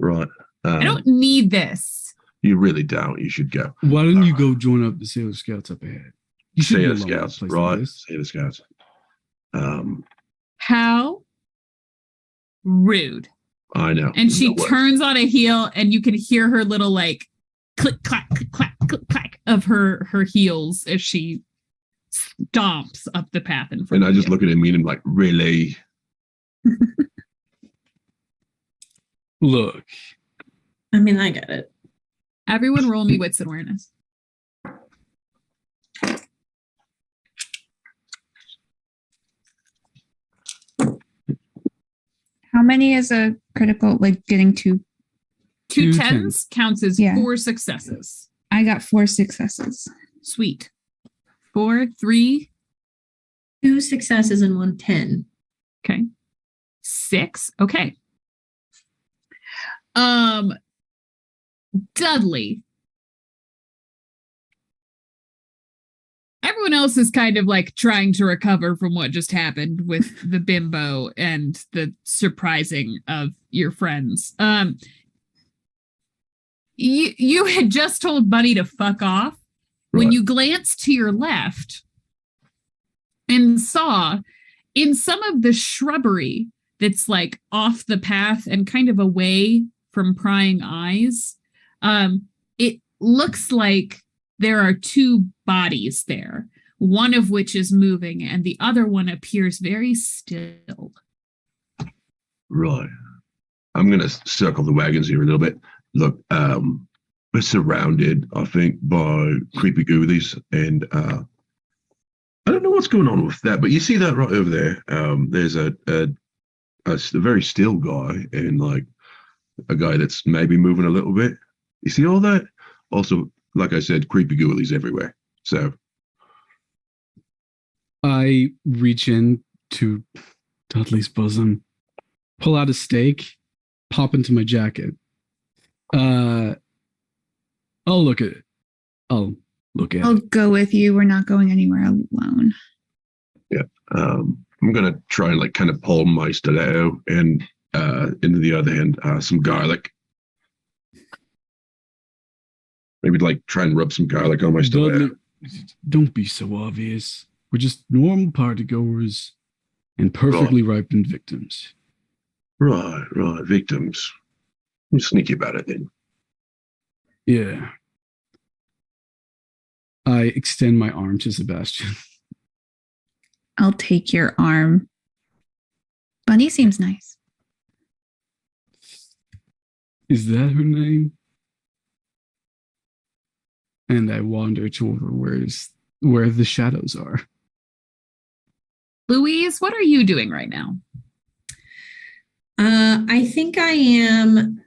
right. I don't need this. You really don't. You should go. Why don't you go join up the Sailor Scouts up ahead? You should be Sailor alone in a Scouts, place like right? this. Sailor Scouts. How rude. I know. And she No worries. turns on a heel, and you can hear her little like click clack click clack click clack of her heels as she stomps up the path in front And I of just you. look at him and I'm like, really? Look, I mean, I get it. Everyone roll me wits and awareness. How many is a critical, like getting to? Two Two tens counts as Yeah. 4 successes. I got 4 successes. Sweet. 4, 3, 2 successes and 1 10. okay. 6. Okay. Dudley. Everyone else is kind of like trying to recover from what just happened with the bimbo and the surprising of your friends. You had just told Bunny to fuck off when Right. you glanced to your left and saw in some of the shrubbery that's like off the path and kind of away from prying eyes, it looks like there are 2 bodies there, one of which is moving and the other one appears very still. Right. I'm going to circle the wagons here a little bit. Look, we're surrounded, I think, by creepy ghoulies, and I don't know what's going on with that, but you see that right over there? There's a very still guy and like a guy that's maybe moving a little bit. You see all that? Also, like I said, creepy ghoulies everywhere. So I reach in to Dudley's bosom, pull out a steak, pop into my jacket. I'll look at it. I'll look at I'll it. go with you. We're not going anywhere alone. I'm gonna try and like kind of pull my stiletto and into the other hand, some garlic. Maybe like try and rub some garlic on my stomach. Dudley, don't be so obvious. We're just normal partygoers and perfectly ripened victims. Right. Victims. I'm sneaky about it then. Yeah. I extend my arm to Sebastian. I'll take your arm. Bunny seems nice. Is that her name? And I wander toward where the shadows are. Louise, what are you doing right now? I think I am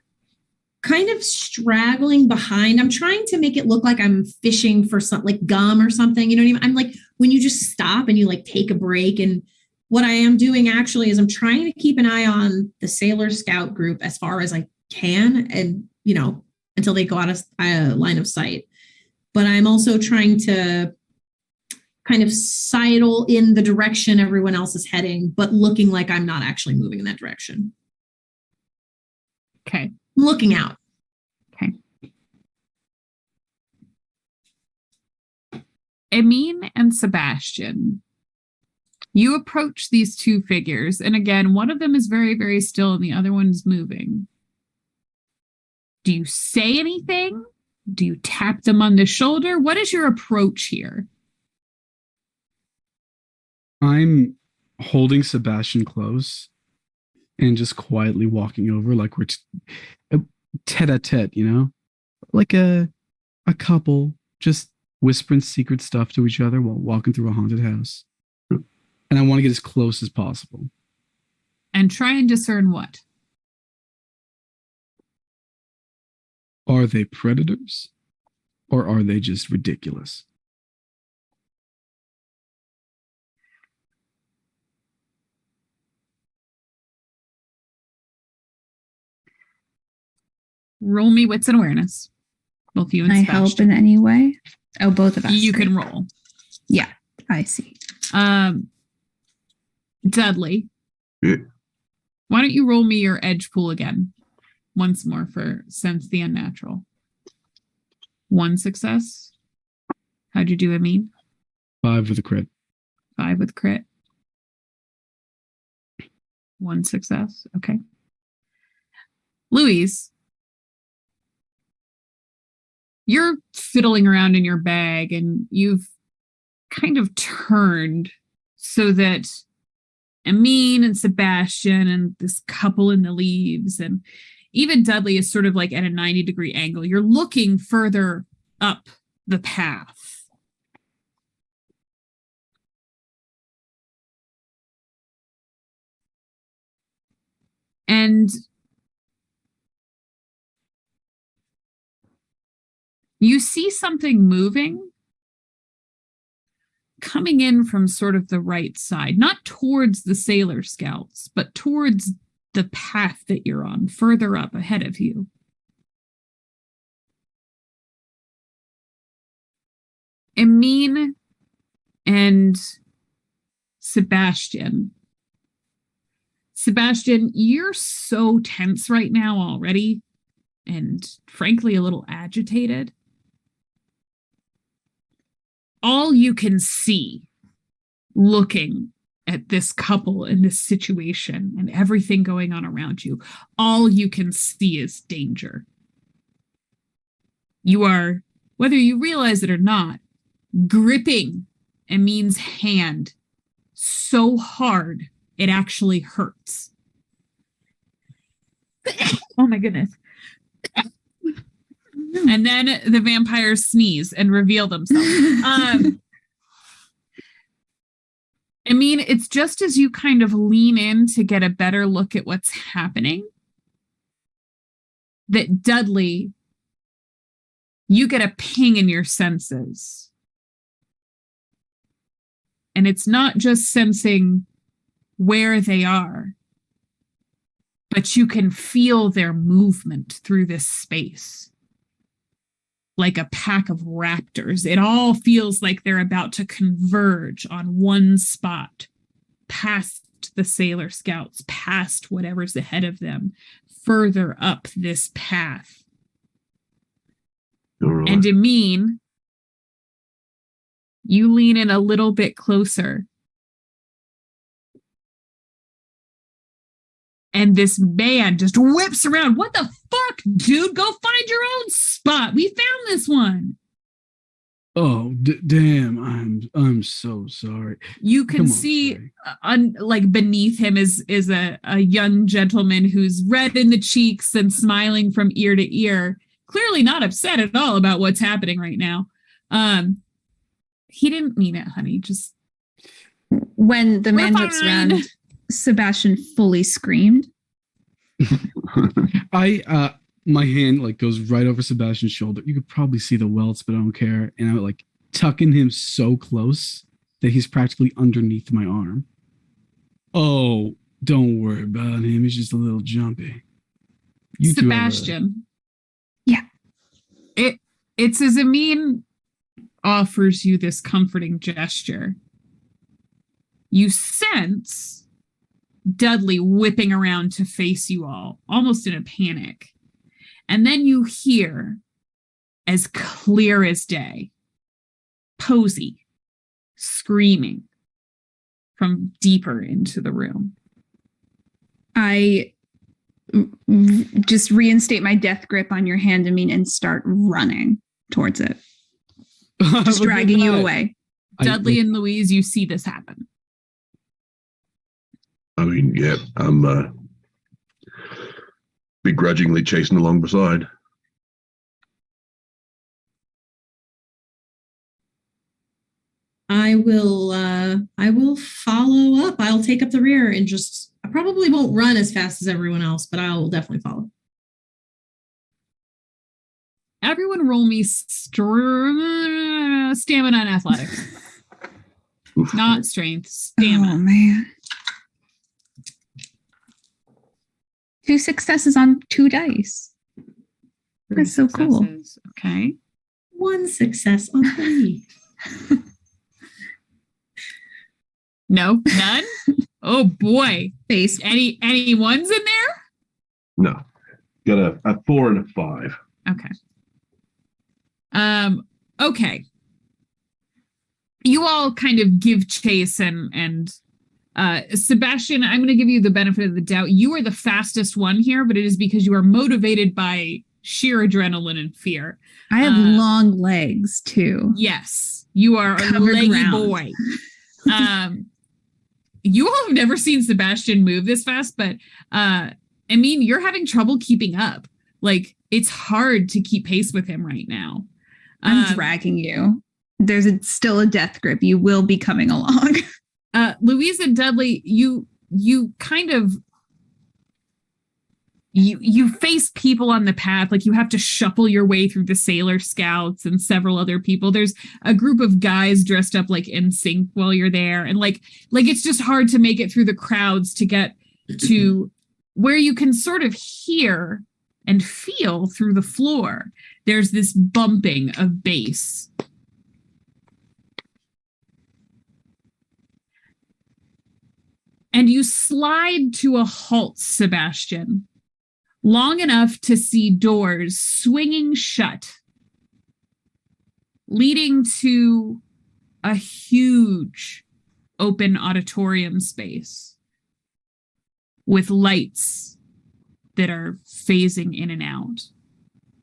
kind of straggling behind. I'm trying to make it look like I'm fishing for something like gum or something. You know what I mean? I'm like when you just stop and you like take a break. And what I am doing actually is I'm trying to keep an eye on the Sailor Scout group as far as I can, and until they go out of line of sight. But I'm also trying to kind of sidle in the direction everyone else is heading, but looking like I'm not actually moving in that direction. Okay. Looking out. Okay. Emine and Sebastian, you approach these two figures, and again, one of them is very, very still and the other one is moving. Do you say anything? Do you tap them on the shoulder? What is your approach here? I'm holding Sebastian close and just quietly walking over like we're tete-a-tete, like a couple just whispering secret stuff to each other while walking through a haunted house. And I want to get as close as possible. And try and discern what? Are they predators or are they just ridiculous? Roll me wits and awareness. Both you and Can I Sebastian. help in any way? Oh, both of us. You Great. can roll. Yeah, I see. Dudley. Yeah. Why don't you roll me your edge pool again? Once more for sense the unnatural. 1 success. How'd you do, Emine? 5 with a crit. 5 with crit. 1 success. Okay. Louise, you're fiddling around in your bag and you've kind of turned so that Emine and Sebastian and this couple in the leaves and even Dudley is sort of like at a 90-degree angle. You're looking further up the path. And you see something moving coming in from sort of the right side, not towards the Sailor Scouts, but towards the path that you're on, further up ahead of you. Emine and Sebastian. Sebastian, you're so tense right now already, and frankly, a little agitated. All you can see looking at this couple in this situation and everything going on around you, all you can see is danger. You are, whether you realize it or not, gripping Emine's hand so hard it actually hurts. Oh my goodness. And then the vampires sneeze and reveal themselves. I mean, it's just as you kind of lean in to get a better look at what's happening that Dudley, you get a ping in your senses. And it's not just sensing where they are, but you can feel their movement through this space. Like a pack of raptors. It all feels like they're about to converge on one spot, past the Sailor Scouts, past whatever's ahead of them, further up this path. All right. And Amin, you lean in a little bit closer. And this man just whips around. What the fuck, dude? Go find your own spot. We found this one. Oh, damn! I'm so sorry. You can see, like beneath him is a young gentleman who's red in the cheeks and smiling from ear to ear, clearly not upset at all about what's happening right now. He didn't mean it, honey. Just when the man whips around, Sebastian fully screamed. My hand like goes right over Sebastian's shoulder. You could probably see the welts, but I don't care. And I like tucking him so close that he's practically underneath my arm. Oh, don't worry about him. He's just a little jumpy. Sebastian. Yeah. It's as Amin offers you this comforting gesture. You sense Dudley whipping around to face you all, almost in a panic. And then you hear, as clear as day, Posey screaming from deeper into the room. I just reinstate my death grip on your hand, Amin, and start running towards it. Just dragging you away. Dudley and Louise, you see this happen. I mean, yeah, I'm begrudgingly chasing along beside. I will follow up. I'll take up the rear and I probably won't run as fast as everyone else, but I will definitely follow. Everyone roll me stamina and athletics. Not strength, stamina. Oh, man. 2 successes on 2 dice. That's so cool. Okay. 1 success on 3. No, none. Oh boy. Face. Any ones in there? No. Got a 4 and a 5. Okay. Okay. You all kind of give chase and Sebastian, I'm going to give you the benefit of the doubt. You are the fastest one here, but it is because you are motivated by sheer adrenaline and fear. I have long legs too. Yes, you are a leggy boy. You all have never seen Sebastian move this fast, but I mean, you're having trouble keeping up. Like, it's hard to keep pace with him right now. I'm dragging you. There's still a death grip. You will be coming along. Louise and Dudley, you kind of you face people on the path, like you have to shuffle your way through the Sailor Scouts and several other people. There's a group of guys dressed up like in sync while you're there, and like it's just hard to make it through the crowds to get to where you can sort of hear and feel through the floor. There's this bumping of bass. And you slide to a halt, Sebastian, long enough to see doors swinging shut, leading to a huge open auditorium space with lights that are phasing in and out,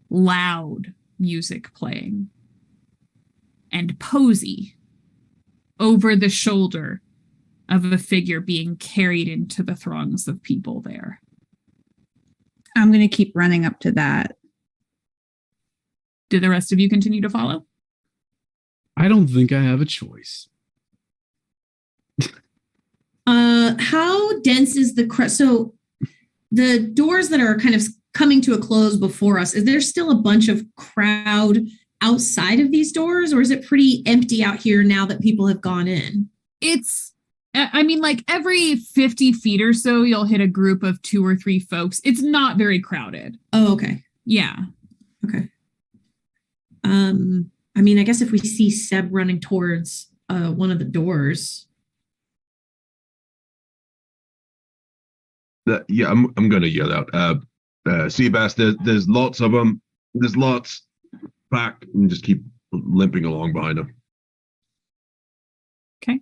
loud music playing, and Posey over the shoulder of a figure being carried into the throngs of people there. I'm going to keep running up to that. Do the rest of you continue to follow? I don't think I have a choice. How dense is the crowd? So the doors that are kind of coming to a close before us, is there still a bunch of crowd outside of these doors, or is it pretty empty out here now that people have gone in? I mean, like every 50 feet or so, you'll hit a group of 2 or 3 folks. It's not very crowded. Oh, okay. Yeah. Okay. I mean, I guess if we see Seb running towards one of the doors. Yeah, I'm going to yell out. Seabass, there's lots of them. There's lots. back and just keep limping along behind him. Okay.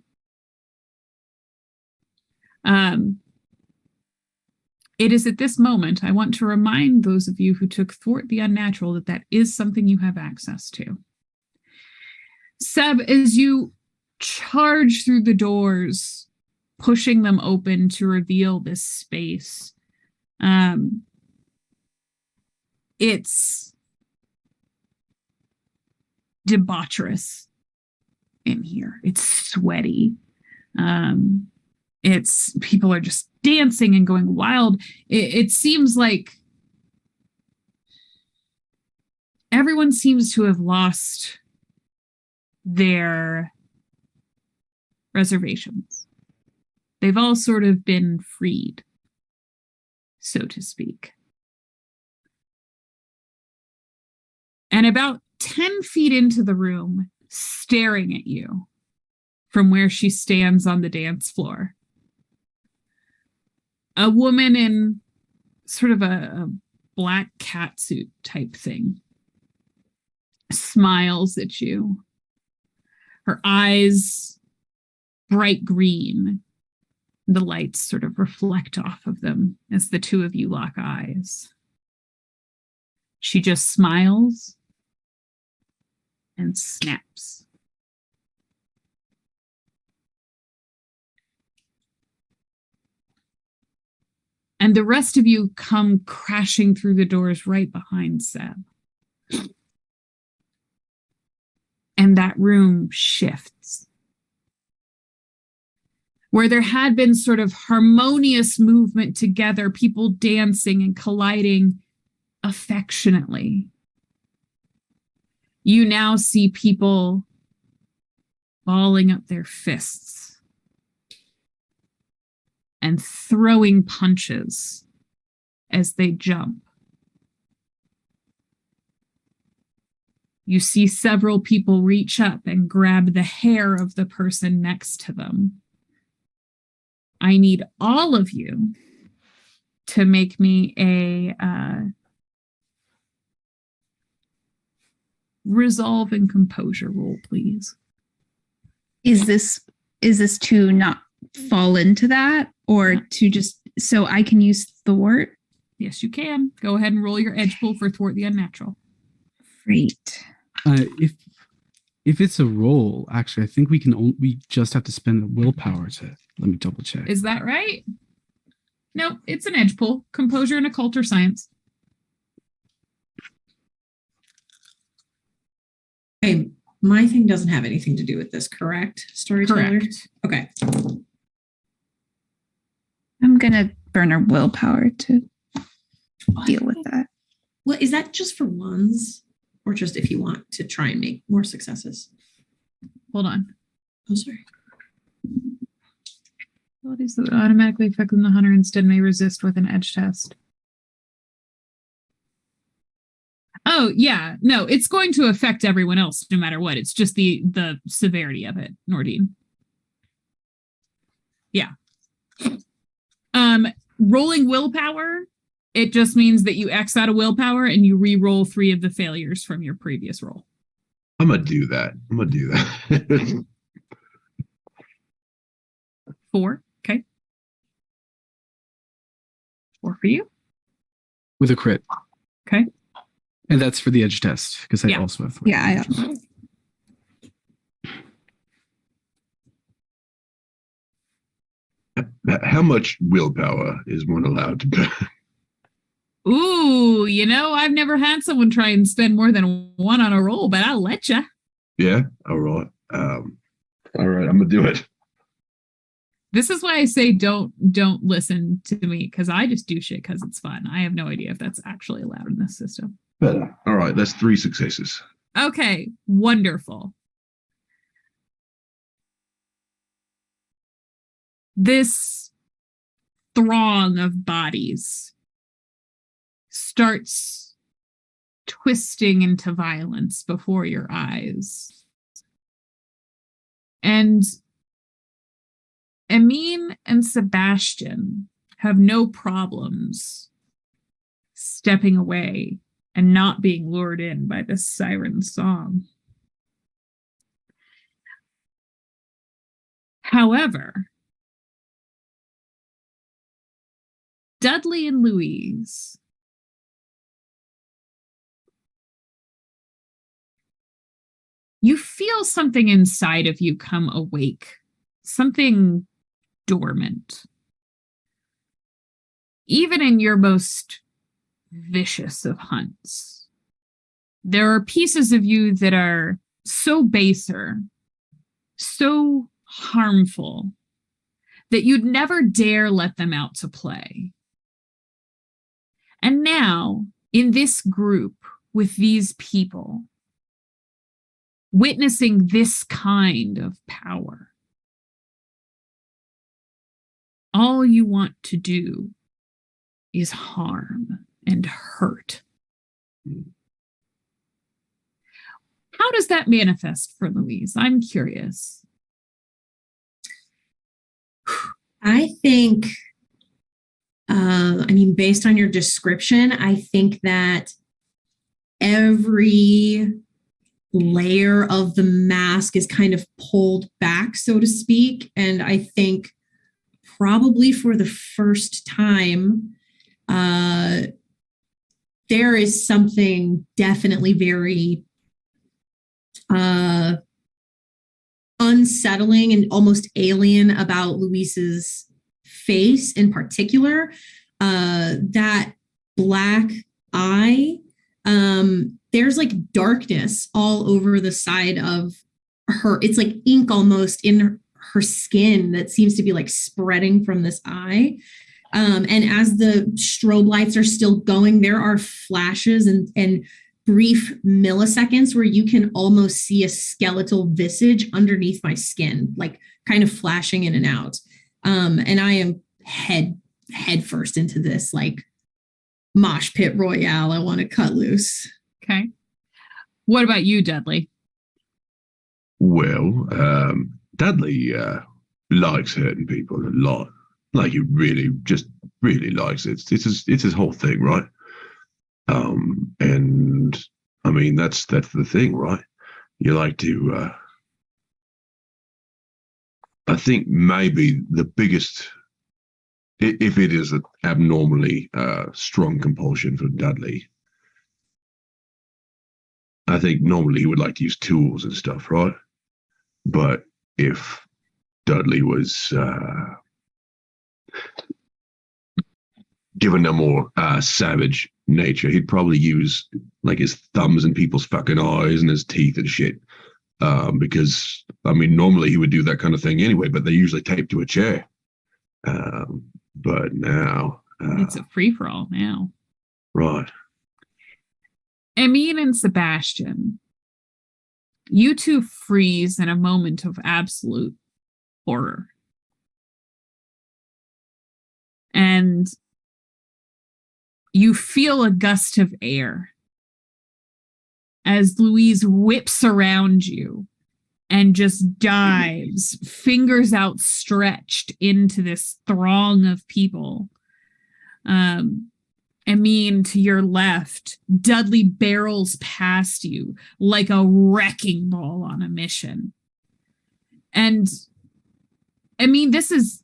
It is at this moment I want to remind those of you who took Thwart the Unnatural that that is something you have access to. Seb, as you charge through the doors, pushing them open to reveal this space, it's debaucherous in here. It's sweaty. It's people are just dancing and going wild. It seems like everyone seems to have lost their reservations. They've all sort of been freed, so to speak. And about 10 feet into the room, staring at you from where she stands on the dance floor, a woman in sort of a black catsuit type thing smiles at you. Her eyes bright green. The lights sort of reflect off of them as the two of you lock eyes. She just smiles and snaps. And the rest of you come crashing through the doors right behind Seb. And that room shifts. Where there had been sort of harmonious movement together, people dancing and colliding affectionately. You now see people balling up their fists and throwing punches as they jump. You see several people reach up and grab the hair of the person next to them. I need all of you to make me a resolve and composure roll, please. Is this to not fall into that, or to just so I can use thwart? Yes, you can. Go ahead and roll your edge pull for Thwart the Unnatural. Great. If it's a roll, actually, I think we just have to spend the willpower to. Let me double check. Is that right? No, it's an edge pull. Composure and occult or science. Okay, my thing doesn't have anything to do with this, correct? Storyteller? Correct. Okay. I'm gonna burn our willpower to deal with that. Well, is that just for ones? Or just if you want to try and make more successes? Hold on. Oh, sorry. Abilities that would automatically affect the hunter instead may resist with an edge test. Oh, yeah. No, it's going to affect everyone else no matter what. It's just the severity of it, Nordine. Yeah. Rolling willpower, it just means that you X out of willpower and you re-roll 3 of the failures from your previous roll. I'm gonna do that. 4. Okay. 4 for you. With a crit. Okay. And that's for the edge test, because I also have thwart. Yeah, How much willpower is one allowed to burn? Ooh, I've never had someone try and spend more than 1 on a roll, but I'll let you. Yeah. All right. All right. I'm gonna do it. This is why I say don't listen to me, because I just do shit because it's fun. I have no idea if that's actually allowed in this system. Better. All right. That's 3 successes. Okay, wonderful. This throng of bodies starts twisting into violence before your eyes. And Amin and Sebastian have no problems stepping away and not being lured in by this siren song. However, Dudley and Louise, you feel something inside of you come awake, something dormant. Even in your most vicious of hunts, there are pieces of you that are so baser, so harmful, that you'd never dare let them out to play. And now, in this group, with these people, witnessing this kind of power, all you want to do is harm and hurt. How does that manifest for Louise? I'm curious. I think, based on your description, I think that every layer of the mask is kind of pulled back, so to speak. And I think probably for the first time, there is something definitely very unsettling and almost alien about Luis's face in particular. That black eye, there's like darkness all over the side of her. It's like ink almost in her skin that seems to be like spreading from this eye. And as the strobe lights are still going, there are flashes and brief milliseconds where you can almost see a skeletal visage underneath my skin, like kind of flashing in and out. And I am head first into this like mosh pit royale. I want to cut loose. Okay. What about you, Dudley? Well, Dudley likes hurting people a lot. Like he really likes it. It's his whole thing, right? And I mean that's the thing, right? You like to I think maybe the biggest, if it is an abnormally strong compulsion for Dudley, I think normally he would like to use tools and stuff, right? But if Dudley was given a more savage nature, he'd probably use like his thumbs in people's fucking eyes and his teeth and shit. Because I mean, normally he would do that kind of thing anyway, but they're usually taped to a chair. But now It's a free-for-all now. Right. Emine and Sebastian, you two freeze in a moment of absolute horror. And you feel a gust of air as Louise whips around you and just dives, fingers outstretched into this throng of people. Emine, to your left, Dudley barrels past you like a wrecking ball on a mission. And I mean, this is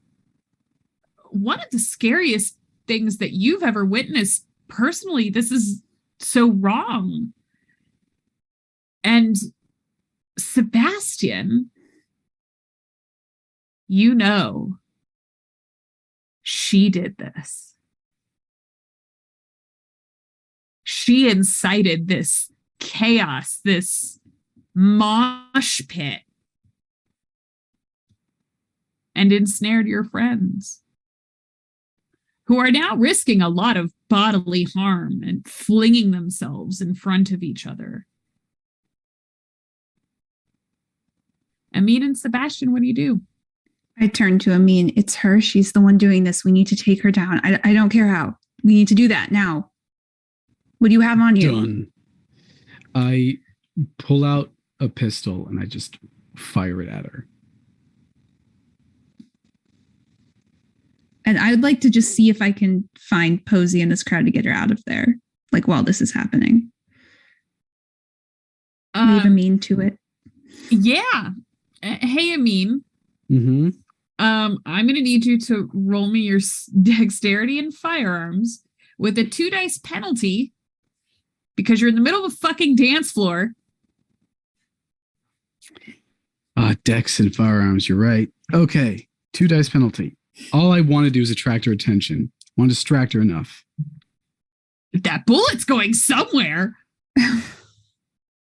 one of the scariest things that you've ever witnessed personally. This is so wrong. And Sebastian, you know, she did this. She incited this chaos, this mosh pit, and ensnared your friends, who are now risking a lot of bodily harm and flinging themselves in front of each other. Emine and Sebastian, what do you do? I turn to Emine. It's her. She's the one doing this. We need to take her down. I don't care how. We need to do that now. What do you have on you? Done. I pull out a pistol and I just fire it at her. And I'd like to just see if I can find Posey in this crowd to get her out of there. like while this is happening? Leave a mean to it. Yeah. Hey, Amin. Mm-hmm. I'm going to need you to roll me your dexterity and firearms with a 2 dice penalty because you're in the middle of a fucking dance floor. Dex and firearms, you're right. Okay, 2 dice penalty. All I want to do is attract her attention. I want to distract her enough. That bullet's going somewhere.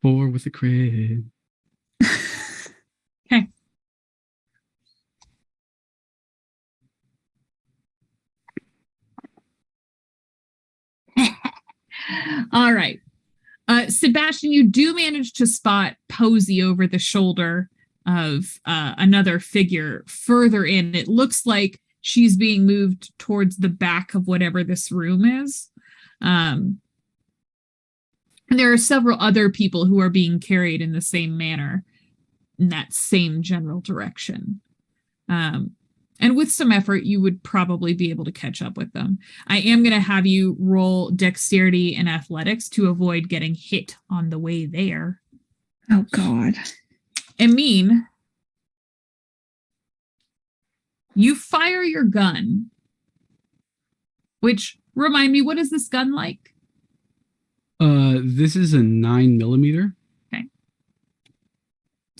4 with a crit. Okay. All right. Sebastian, you do manage to spot Posey over the shoulder of another figure further in. It looks like she's being moved towards the back of whatever this room is. And there are several other people who are being carried in the same manner, in that same general direction. And with some effort, you would probably be able to catch up with them. I am going to have you roll dexterity and athletics to avoid getting hit on the way there. Oh, God. Amin, you fire your gun, which, remind me, what is this gun like? This is a 9mm. Okay.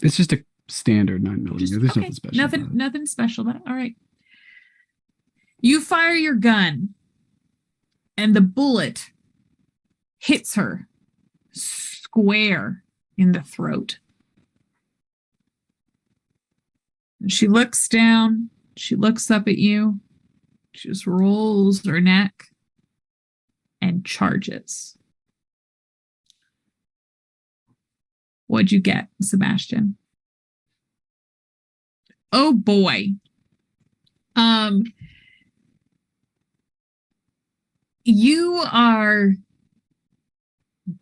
It's just a standard 9mm. Just, There's okay. nothing special. Nothing special about it. All right. You fire your gun, and the bullet hits her square in the throat. And she looks down. She looks up at you. She just rolls her neck and charges. What'd you get, Sebastian? Oh boy. You are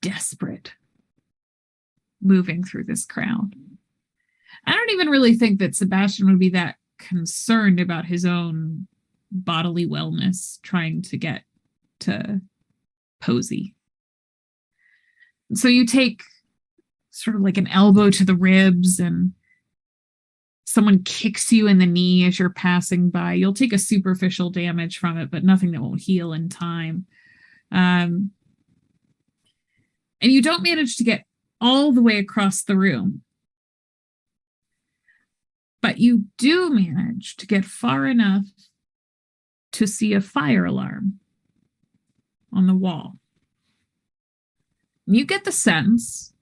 desperate moving through this crowd. I don't even really think that Sebastian would be that concerned about his own bodily wellness trying to get to Posey. So you take sort of like an elbow to the ribs and someone kicks you in the knee as you're passing by. You'll take a superficial damage from it, but nothing that won't heal in time. And you don't manage to get all the way across the room. But you do manage to get far enough to see a fire alarm on the wall. And you get the sense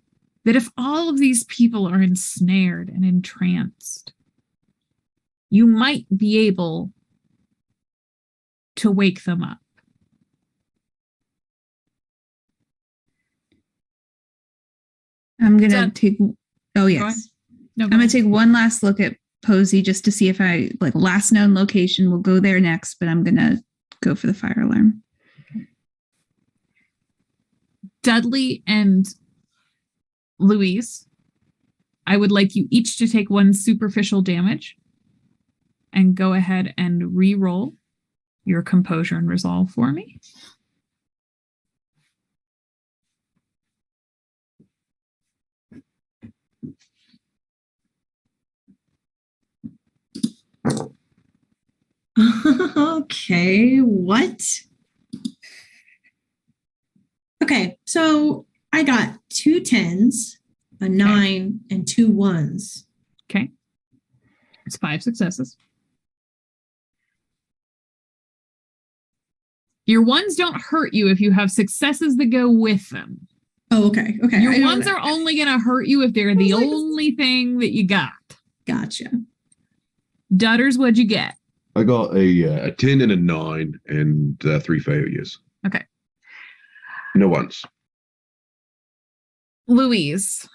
that if all of these people are ensnared and entranced, you might be able to wake them up. I'm going to take... Oh, yes. No, I'm going to take one last look at Posey just to see if I, like, last known location. We'll go there next, but I'm going to go for the fire alarm. Okay. Dudley and Louise, I would like you each to take one superficial damage and go ahead and re-roll your composure and resolve for me. Okay, what? Okay, so I got 2 10s, a 9, and 2 1s. Okay. It's 5 successes. Your ones don't hurt you if you have successes that go with them. Oh, okay. Okay. Your ones are only going to hurt you if they're the only thing that you got. Gotcha. Dutters, what'd you get? I got a 10 and a 9 and 3 failures. Okay. No ones. Louise,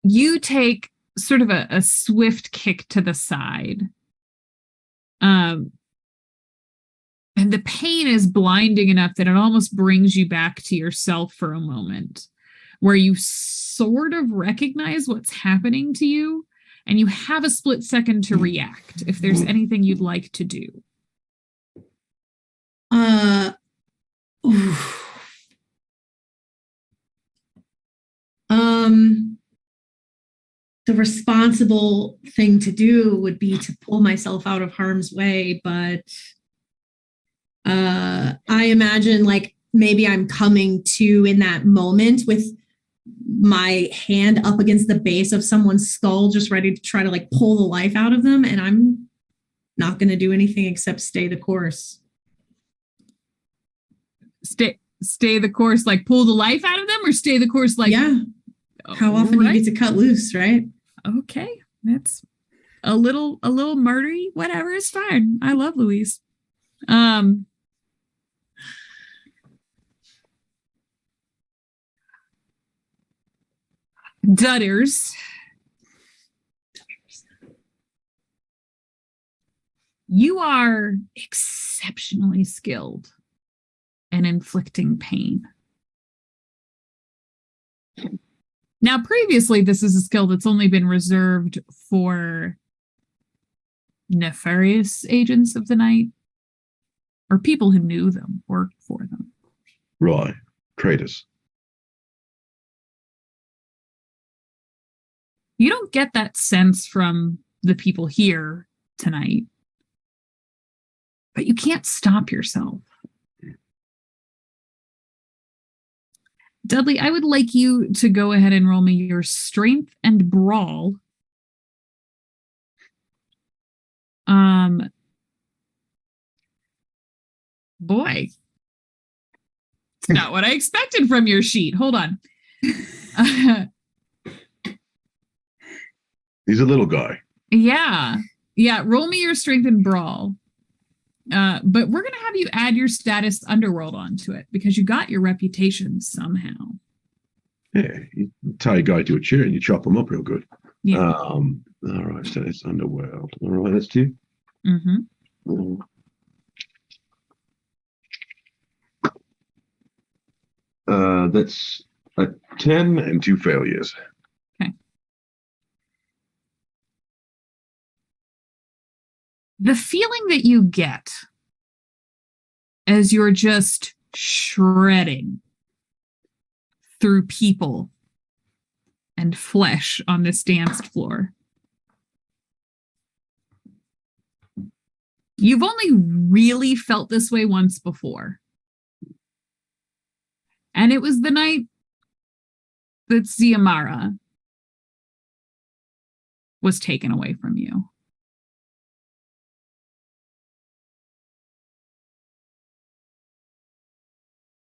you take sort of a swift kick to the side. And the pain is blinding enough that it almost brings you back to yourself for a moment, where you sort of recognize what's happening to you, and you have a split second to react if there's anything you'd like to do. the responsible thing to do would be to pull myself out of harm's way. But I imagine like maybe I'm coming to in that moment with my hand up against the base of someone's skull, just ready to try to like pull the life out of them. And I'm not going to do anything except stay the course. Stay the course, like pull the life out of them, or stay the course like, yeah. How often right? you get to cut loose, right? Okay, that's a little murdery. Whatever, it's fine. I love Louise. Dudders. You are exceptionally skilled in inflicting pain. Now, previously, this is a skill that's only been reserved for nefarious agents of the night or people who knew them, worked for them. Right. Traitors. You don't get that sense from the people here tonight, but you can't stop yourself. Dudley, I would like you to go ahead and roll me your strength and brawl. Boy, it's not what I expected from your sheet. Hold on. He's a little guy. Yeah. Roll me your strength and brawl. But we're going to have you add your status underworld onto it because you got your reputation somehow. Yeah, you tie a guy to a chair and you chop him up real good. Yeah. All right, so it's underworld. All right, that's two. Mm-hmm. That's a 10 and 2 failures. Okay. The feeling that you get as you're just shredding through people and flesh on this dance floor. You've only really felt this way once before. And it was the night that Xiomara was taken away from you.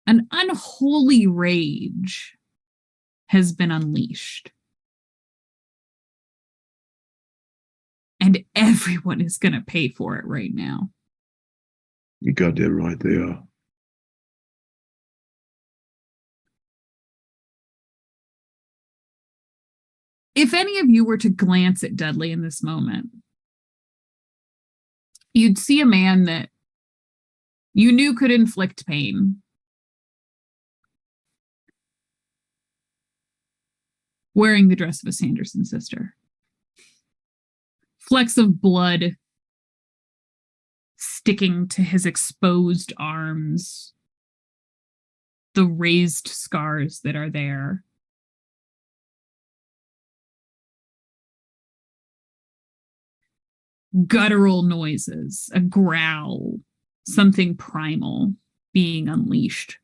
An unholy rage has been unleashed. And everyone is going to pay for it right now. You goddamn right they are. If any of you were to glance at Dudley in this moment, you'd see a man that you knew could inflict pain. Wearing the dress of a Sanderson sister. Flecks of blood sticking to his exposed arms. The raised scars that are there. Guttural noises, a growl, something primal being unleashed.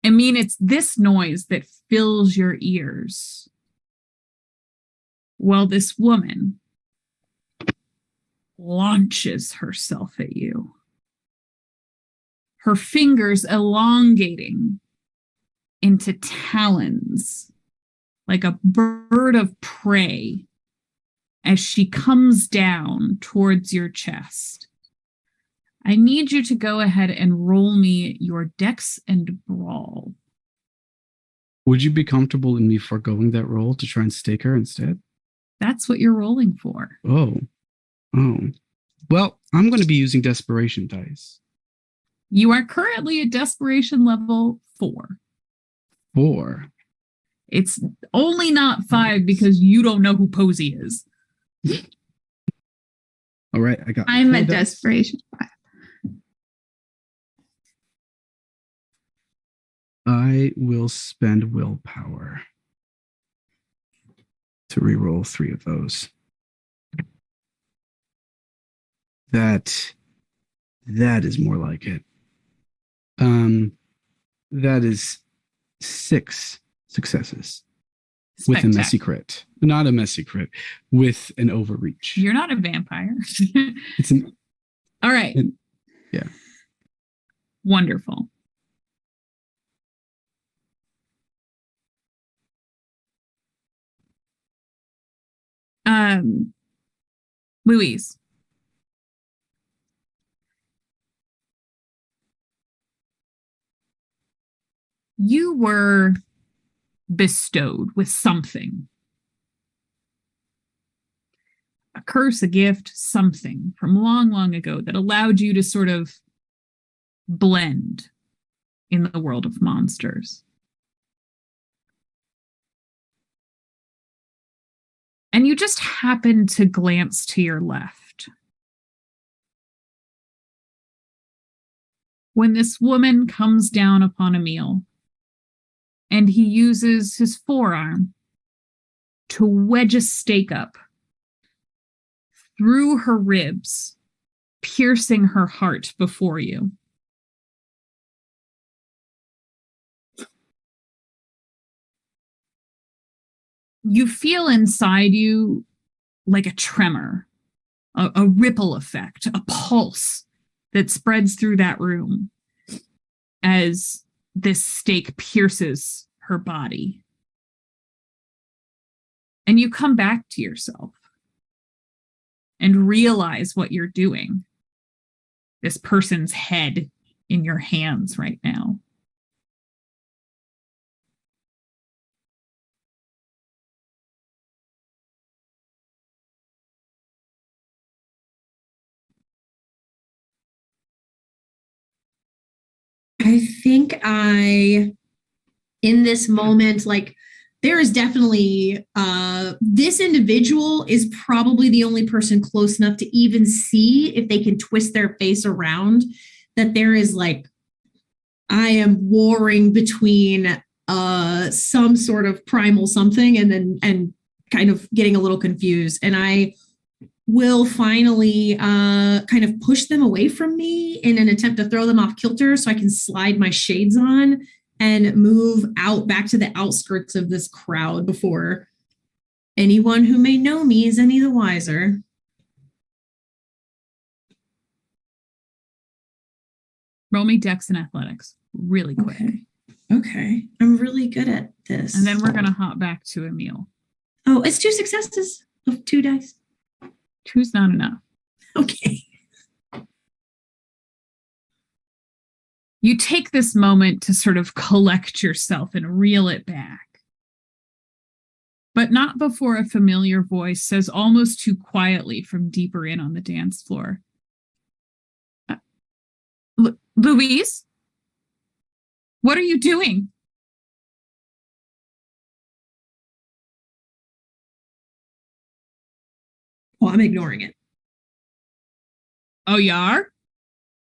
I mean, it's this noise that fills your ears. Well, this woman launches herself at you. Her fingers elongating into talons like a bird of prey as she comes down towards your chest. I need you to go ahead and roll me your dex and brawl. Would you be comfortable in me foregoing that roll to try and stake her instead? That's what you're rolling for. Oh. Well, I'm going to be using desperation dice. You are currently at desperation level 4. 4. It's only not 5 because you don't know who Posey is. All right, I'm at desperation 5. I will spend willpower. to reroll 3 of those. That is more like it. That is 6 successes with a messy crit. Not a messy crit, with an overreach. You're not a vampire. It's an all right. Yeah. Wonderful. Louise. You were bestowed with something. A curse, a gift, something from long, long ago that allowed you to sort of blend in the world of monsters. And you just happen to glance to your left when this woman comes down upon Emil, and he uses his forearm to wedge a stake up through her ribs, piercing her heart before you. You feel inside you like a tremor, a ripple effect, a pulse that spreads through that room as this stake pierces her body. And you come back to yourself and realize what you're doing. This person's head in your hands right now. I think in this moment, like, there is definitely, this individual is probably the only person close enough to even see if they can twist their face around that there is, like, I am warring between some sort of primal something and kind of getting a little confused. And I will finally kind of push them away from me in an attempt to throw them off kilter so I can slide my shades on and move out back to the outskirts of this crowd before anyone who may know me is any the wiser. Roll me Dex and Athletics really quick. Okay. I'm really good at this. And then we're going to hop back to Emil. Oh, it's 2 successes of 2 dice. 2's not enough. Okay. You take this moment to sort of collect yourself and reel it back. But not before a familiar voice says almost too quietly from deeper in on the dance floor. Louise? What are you doing? Well, I'm ignoring it. Oh, you are?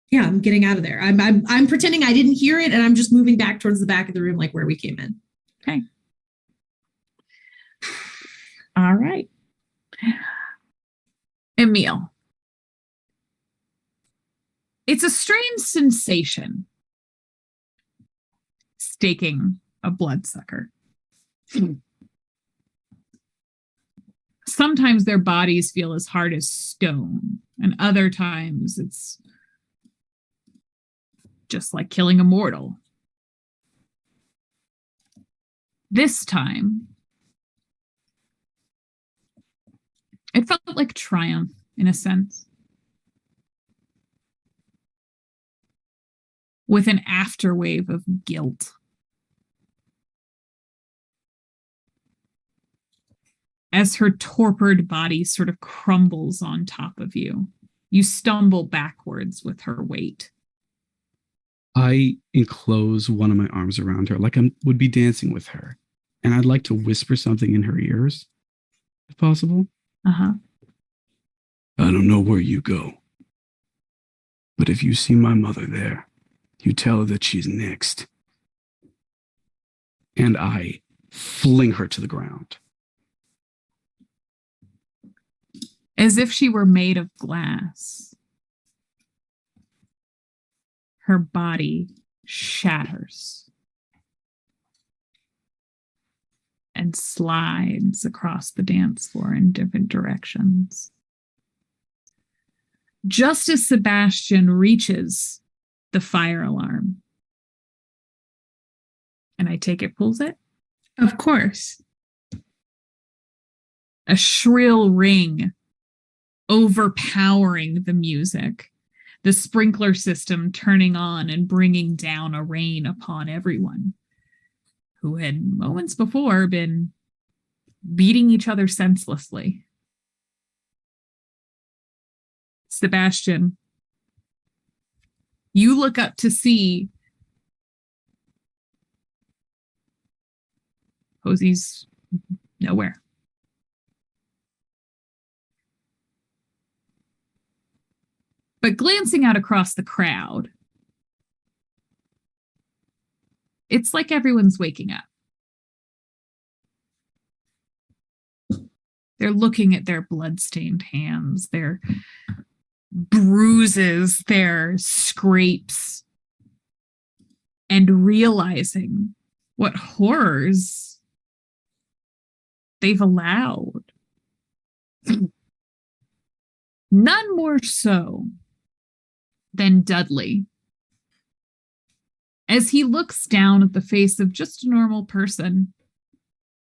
Yeah, I'm getting out of there. I'm pretending I didn't hear it, and I'm just moving back towards the back of the room, like where we came in. Okay. All right. Emil. It's a strange sensation, staking a bloodsucker. Sometimes their bodies feel as hard as stone, and other times it's just like killing a mortal. This time, it felt like triumph in a sense, with an afterwave of guilt. As her torpid body sort of crumbles on top of you, you stumble backwards with her weight. I enclose one of my arms around her like I would be dancing with her. And I'd like to whisper something in her ears, if possible. Uh-huh. I don't know where you go, but if you see my mother there, you tell her that she's next. And I fling her to the ground. as if she were made of glass. Her body shatters and slides across the dance floor in different directions. Just as Sebastian reaches the fire alarm, and I take it pulls it, Of course. a shrill ring overpowering the music, the sprinkler system turning on and bringing down a rain upon everyone who had moments before been beating each other senselessly. Sebastian, you look up to see Hosie's nowhere. But glancing out across the crowd, it's like everyone's waking up. They're looking at their blood-stained hands, their bruises, their scrapes, and realizing what horrors they've allowed. None more so than Dudley, as he looks down at the face of just a normal person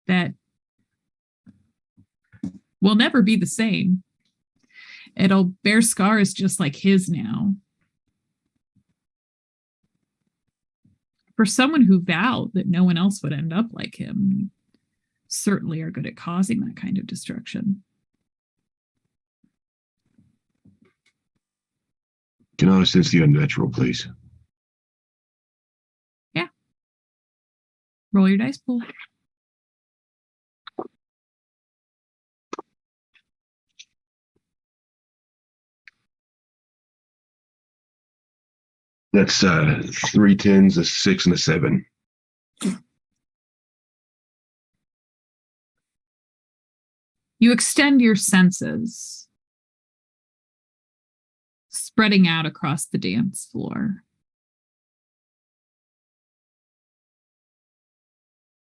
that will never be the same. It'll bear scars just like his now. For someone who vowed that no one else would end up like him, you certainly are good at causing that kind of destruction. Can I sense the unnatural, please? Yeah. Roll your dice pool. That's 3 10s, a 6, and a 7. You extend your senses, spreading out across the dance floor.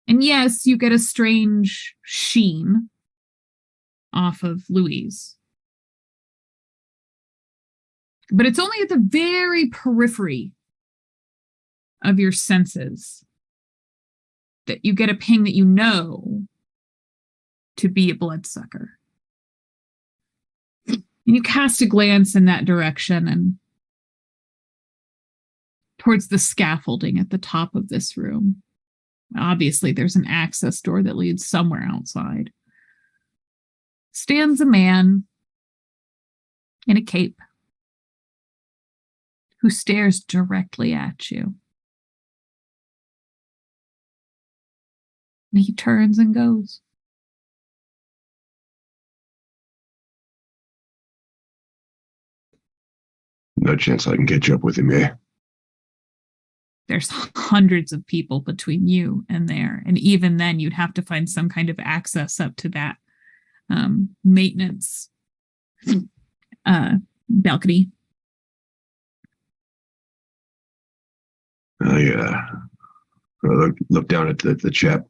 And yes, you get a strange sheen off of Louise. But it's only at the very periphery of your senses that you get a ping that you know to be a bloodsucker. And you cast a glance in that direction and towards the scaffolding at the top of this room. Obviously, there's an access door that leads somewhere outside. Stands a man in a cape who stares directly at you. And he turns and goes. No chance I can catch up with him here. There's hundreds of people between you and there. And even then, you'd have to find some kind of access up to that maintenance balcony. I look down at the chap.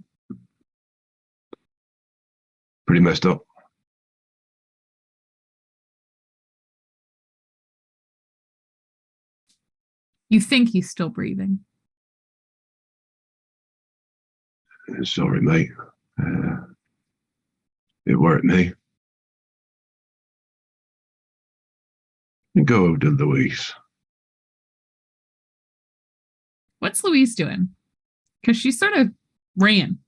Pretty messed up. You think he's still breathing. Sorry, mate. It weren't me. Go over to Louise. What's Louise doing? Because she sort of ran.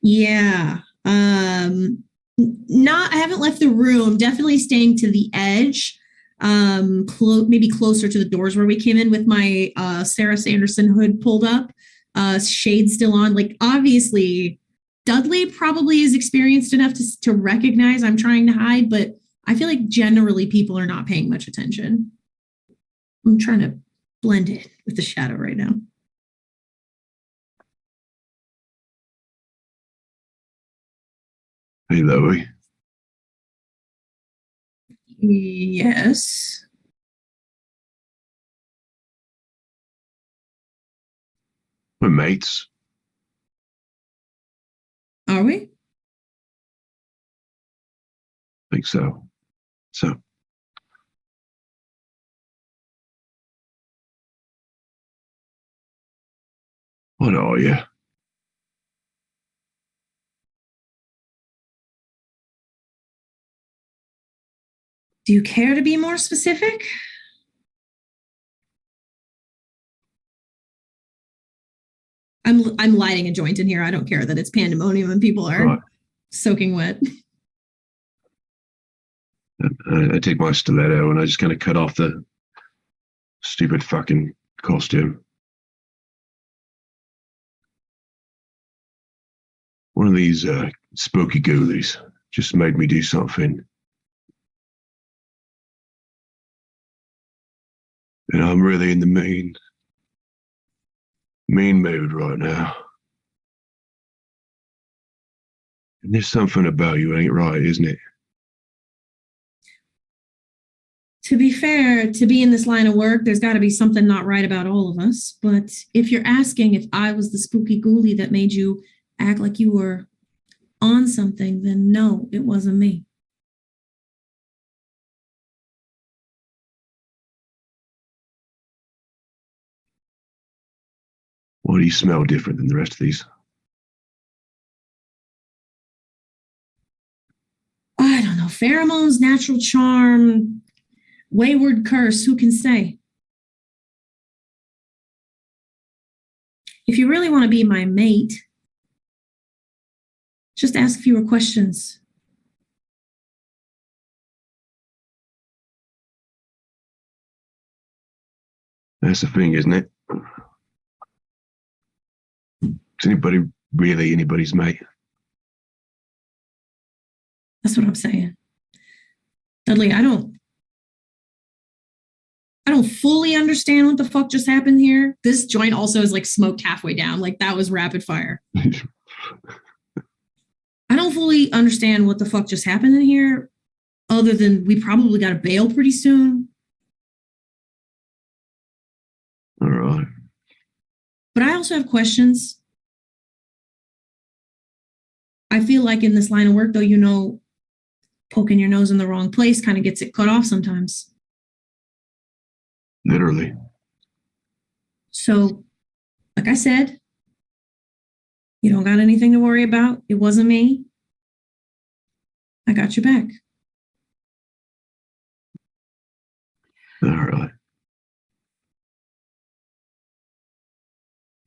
Yeah. Not, I haven't left the room, definitely staying to the edge. Maybe closer to the doors where we came in with my Sarah Sanderson hood pulled up, shade still on. Like, obviously, Dudley probably is experienced enough to recognize I'm trying to hide, but I feel like generally people are not paying much attention. I'm trying to blend in with the shadow right now. Hey, Louie. Yes. We're mates. Are we? I think so. So, what are you? Do you care to be more specific? I'm lighting a joint in here. I don't care that it's pandemonium and people are Right. soaking wet. I take my stiletto and I just kind of cut off the stupid fucking costume. One of these spooky ghoulies just made me do something. And I'm really in the mean mood right now. And there's something about you ain't right, isn't it? To be fair, to be in this line of work, there's got to be something not right about all of us. But if you're asking if I was the spooky ghoulie that made you act like you were on something, then no, it wasn't me. Why do you smell different than the rest of these? I don't know. Pheromones, natural charm, wayward curse, who can say? If you really want to be my mate, just ask fewer questions. That's the thing, isn't it? Is anybody really anybody's mate? That's what I'm saying. Dudley, I don't fully understand what the fuck just happened here. This joint also is like smoked halfway down. Like that was rapid fire. I don't fully understand what the fuck just happened in here, other than we probably got a bail pretty soon. All right. But I also have questions. I feel like in this line of work, though, you know, poking your nose in the wrong place kind of gets it cut off sometimes. Literally. So, like I said, you don't got anything to worry about. It wasn't me. I got your back. All right.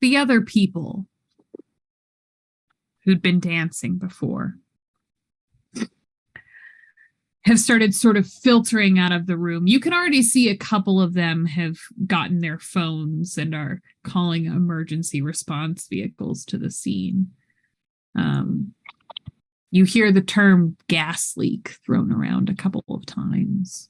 The other people who'd been dancing before have started sort of filtering out of the room. You can already see a couple of them have gotten their phones and are calling emergency response vehicles to the scene. You hear the term gas leak thrown around a couple of times.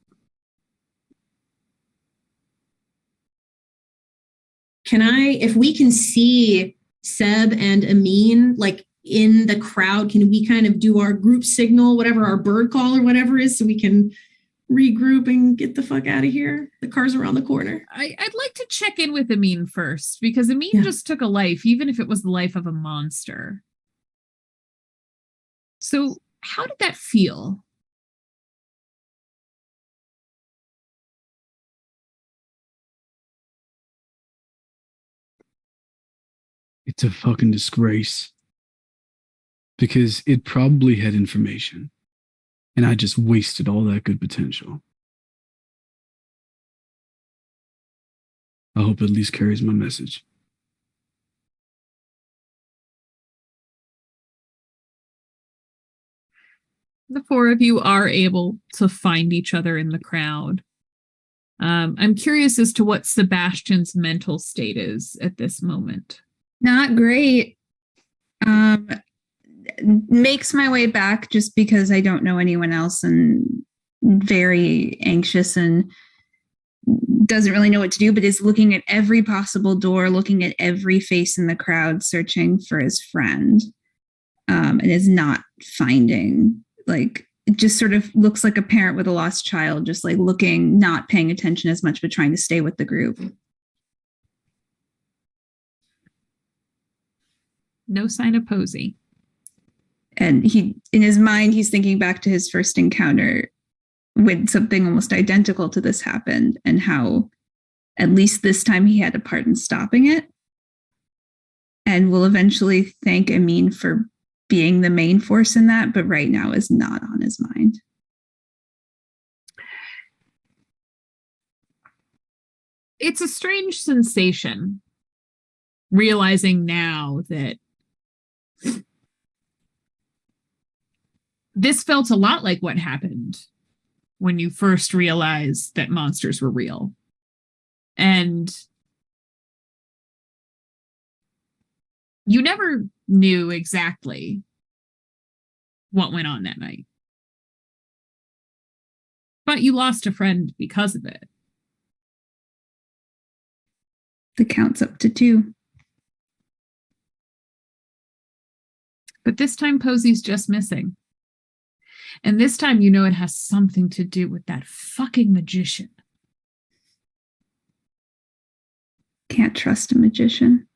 If we can see Seb and Amin like in the crowd, can we kind of do our group signal, whatever our bird call or whatever is, so we can regroup and get the fuck out of here? The car's around the corner. I'd like to check in with Amin first, because Amin just took a life, even if it was the life of a monster. So how did that feel? It's a fucking disgrace. Because it probably had information. And I just wasted all that good potential. I hope it at least carries my message. The four of you are able to find each other in the crowd. I'm curious as to what Sebastian's mental state is at this moment. Not great. Makes my way back just because I don't know anyone else and very anxious and doesn't really know what to do, but is looking at every possible door, looking at every face in the crowd, searching for his friend, and is not finding like it just sort of looks like a parent with a lost child, just like looking, not paying attention as much, but trying to stay with the group. No sign of Posey. And in his mind, he's thinking back to his first encounter when something almost identical to this happened, and how at least this time he had a part in stopping it, and will eventually thank Amin for being the main force in that, but right now is not on his mind. It's a strange sensation, realizing now that this felt a lot like what happened when you first realized that monsters were real. And you never knew exactly what went on that night. But you lost a friend because of it. The count's up to 2. But this time Posey's just missing. And this time you know it has something to do with that fucking magician. Can't trust a magician.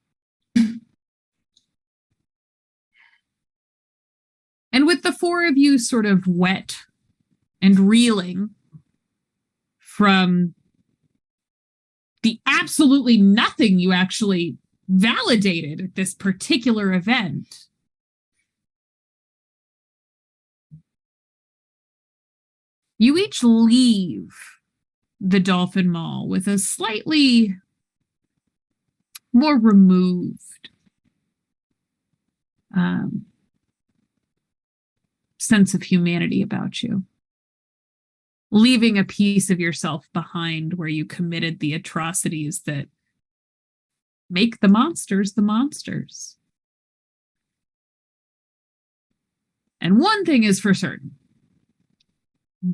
And with the 4 of you sort of wet and reeling from the absolutely nothing you actually validated at this particular event, you each leave the Dolphin Mall with a slightly more removed sense of humanity about you, leaving a piece of yourself behind where you committed the atrocities that make the monsters the monsters. And one thing is for certain,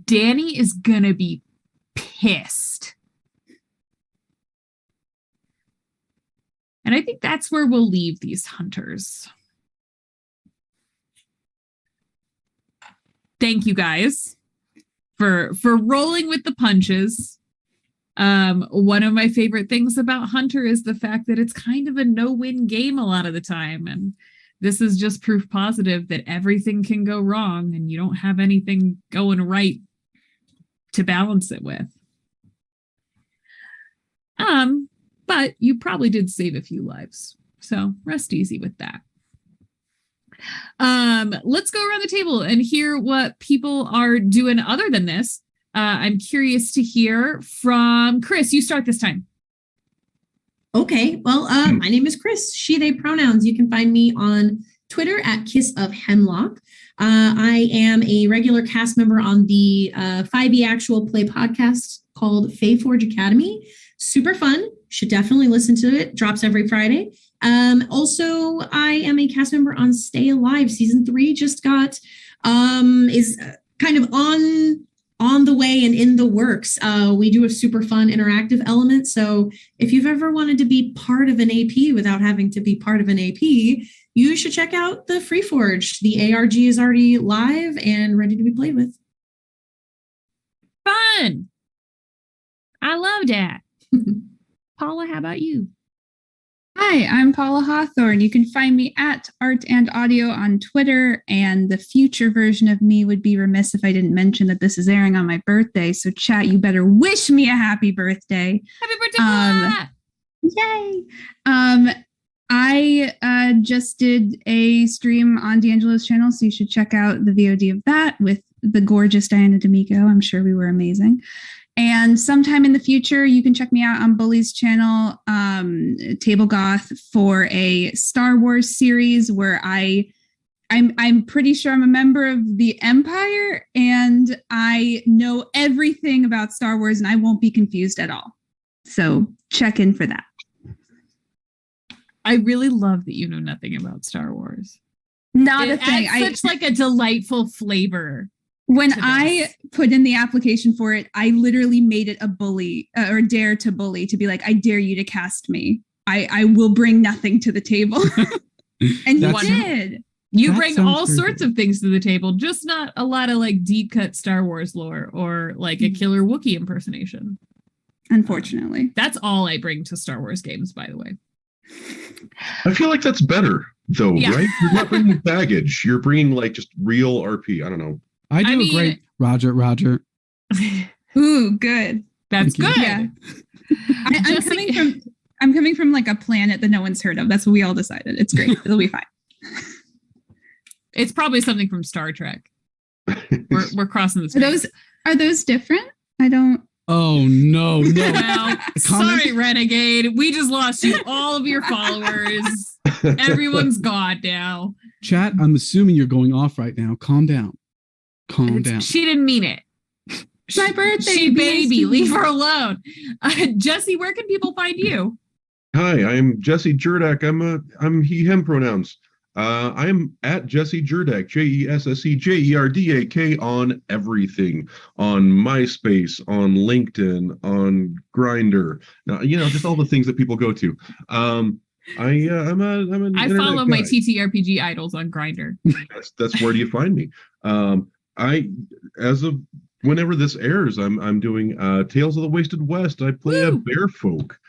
Danny is gonna be pissed. And I think that's where we'll leave these hunters. Thank you guys for rolling with the punches. One of my favorite things about Hunter is the fact that it's kind of a no-win game a lot of the time. And this is just proof positive that everything can go wrong and you don't have anything going right to balance it with. But you probably did save a few lives. So rest easy with that. Let's go around the table and hear what people are doing other than this. I'm curious to hear from Chris. You start this time. Okay. Well, my name is Chris. She, they pronouns. You can find me on Twitter at Kiss of Hemlock. I am a regular cast member on the 5e actual play podcast called Fae Forge Academy. Super fun. Should definitely listen to it. Drops every Friday. Also, I am a cast member on Stay Alive. Season 3 just got, is kind of on the way and in the works. We do a super fun interactive element. So if you've ever wanted to be part of an AP without having to be part of an AP, you should check out the Free Forge. The ARG is already live and ready to be played with. Fun. I love that. Paula, how about you? Hi, I'm Paula Hawthorne. You can find me at Art and Audio on Twitter, and the future version of me would be remiss if I didn't mention that this is airing on my birthday. So chat, you better wish me a happy birthday. Happy birthday, Paula! Yay! I just did a stream on D'Angelo's channel, so you should check out the VOD of that with the gorgeous Diana D'Amico. I'm sure we were amazing. And sometime in the future, you can check me out on Bully's channel, Table Goth, for a Star Wars series where I'm pretty sure I'm a member of the Empire and I know everything about Star Wars and I won't be confused at all. So check in for that. I really love that you know nothing about Star Wars. Not a thing. It's such like a delightful flavor. When I put in the application for it, I literally made it a bully or dare to bully, to be like, I dare you to cast me. I will bring nothing to the table. And he did. You That bring sounds all very sorts good. of things to the table, just not a lot of like deep cut Star Wars lore or like a killer Wookiee impersonation. Unfortunately. That's all I bring to Star Wars games, by the way. I feel like that's better, though, Yeah. right? You're not bringing baggage. You're bringing like just real RP. I don't know. I do a great Roger. Ooh, good. That's Thank you. good. Yeah. I'm coming from like a planet that no one's heard of. That's what we all decided. It's great. It'll be fine. It's probably something from Star Trek. We're crossing the street. Are those different? I don't. Oh no. Well, Comment? sorry, Renegade. We just lost you all of your followers. Everyone's gone now. Chat, I'm assuming you're going off right now. Calm down. She didn't mean it. It's my birthday. She Be nice baby, to me. leave her alone. Jesse, where can people find you? Hi, I'm Jesse Jurdak. I'm he him pronouns. I'm at Jesse Jurdak, JESSEJERDAK on everything, on MySpace, on LinkedIn, on Grinder. Now, just all the things that people go to. I'm an I internet follow my guy. TTRPG idols on Grinder. That's where do you find me. As of whenever this airs, I'm doing Tales of the Wasted West. I play a Woo! bear folk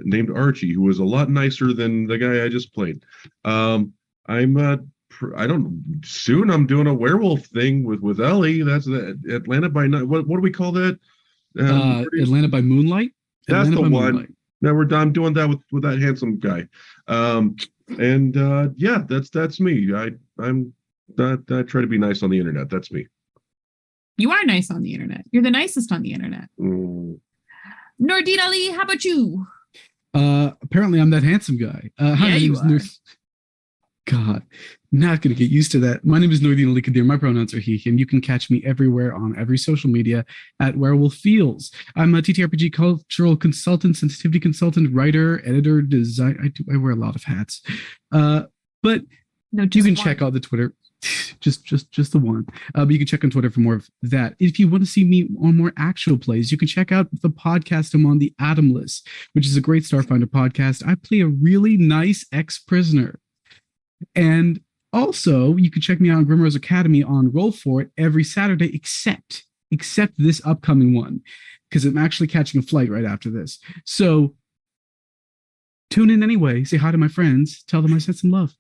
named Archie, who was a lot nicer than the guy I just played. I'm soon I'm doing a werewolf thing with Ellie. That's the Atlanta by Night. What do we call that? Atlanta by Moonlight. That's Atlanta the by one. Moonlight. Now I'm doing that with that handsome guy. Yeah, that's me. I try to be nice on the internet. That's me. You are nice on the internet. You're the nicest on the internet. Nordine Ali, how about you? Apparently I'm that handsome guy. Hi, Yeah, my name you is are. God, not gonna get used to that. My name is Nordine Ali Kadir. My pronouns are he, and you can catch me everywhere on every social media at Werewolf Feels. I'm a TTRPG cultural consultant, sensitivity consultant, writer, editor, design. I wear a lot of hats. But No, you just can one. check out the Twitter. Just the one. But you can check on Twitter for more of that. If you want to see me on more actual plays, you can check out the podcast I'm on, The Atom List, which is a great Starfinder podcast. I play a really nice ex-prisoner. And also, you can check me out on Grimrose Academy on Roll For It every Saturday, except this upcoming one, because I'm actually catching a flight right after this. So tune in anyway. Say hi to my friends. Tell them I sent some love.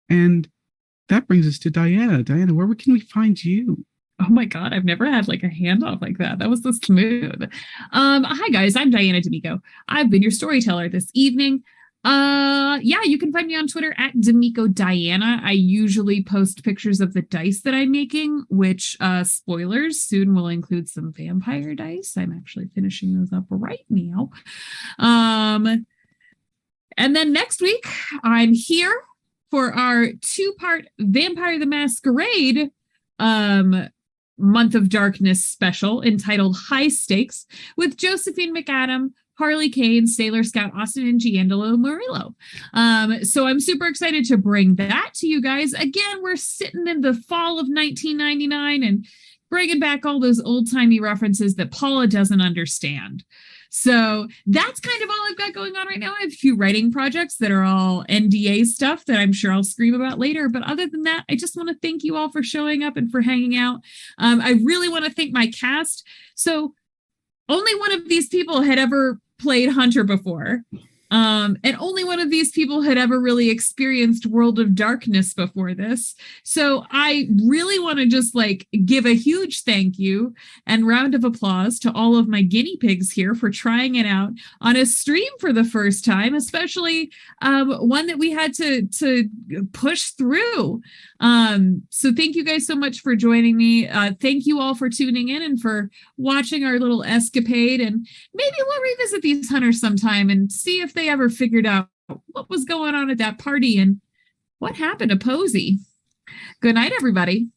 And that brings us to Diana. Diana, where can we find you? Oh my God, I've never had like a handoff like that. That was so smooth. Hi guys, I'm Diana D'Amico. I've been your storyteller this evening. Yeah, you can find me on Twitter at D'Amico Diana. I usually post pictures of the dice that I'm making, which spoilers soon will include some vampire dice. I'm actually finishing those up right now. And then next week, I'm here for our 2-part Vampire the Masquerade Month of Darkness special entitled High Stakes with Josephine McAdam, Harley Kane, Sailor Scout Austin, and Giangelo Murillo. So I'm super excited to bring that to you guys. Again, we're sitting in the fall of 1999 and bringing back all those old-timey references that Paula doesn't understand. So that's kind of all I've got going on right now. I have a few writing projects that are all NDA stuff that I'm sure I'll scream about later. But other than that, I just want to thank you all for showing up and for hanging out. I really want to thank my cast. So only one of these people had ever played Hunter before. And only one of these people had ever really experienced World of Darkness before this. So I really want to just give a huge thank you and round of applause to all of my guinea pigs here for trying it out on a stream for the first time, especially one that we had to push through. So thank you guys so much for joining me. Thank you all for tuning in and for watching our little escapade. And maybe we'll revisit these hunters sometime and see if they ever figured out what was going on at that party and what happened to Posey. Good night, everybody.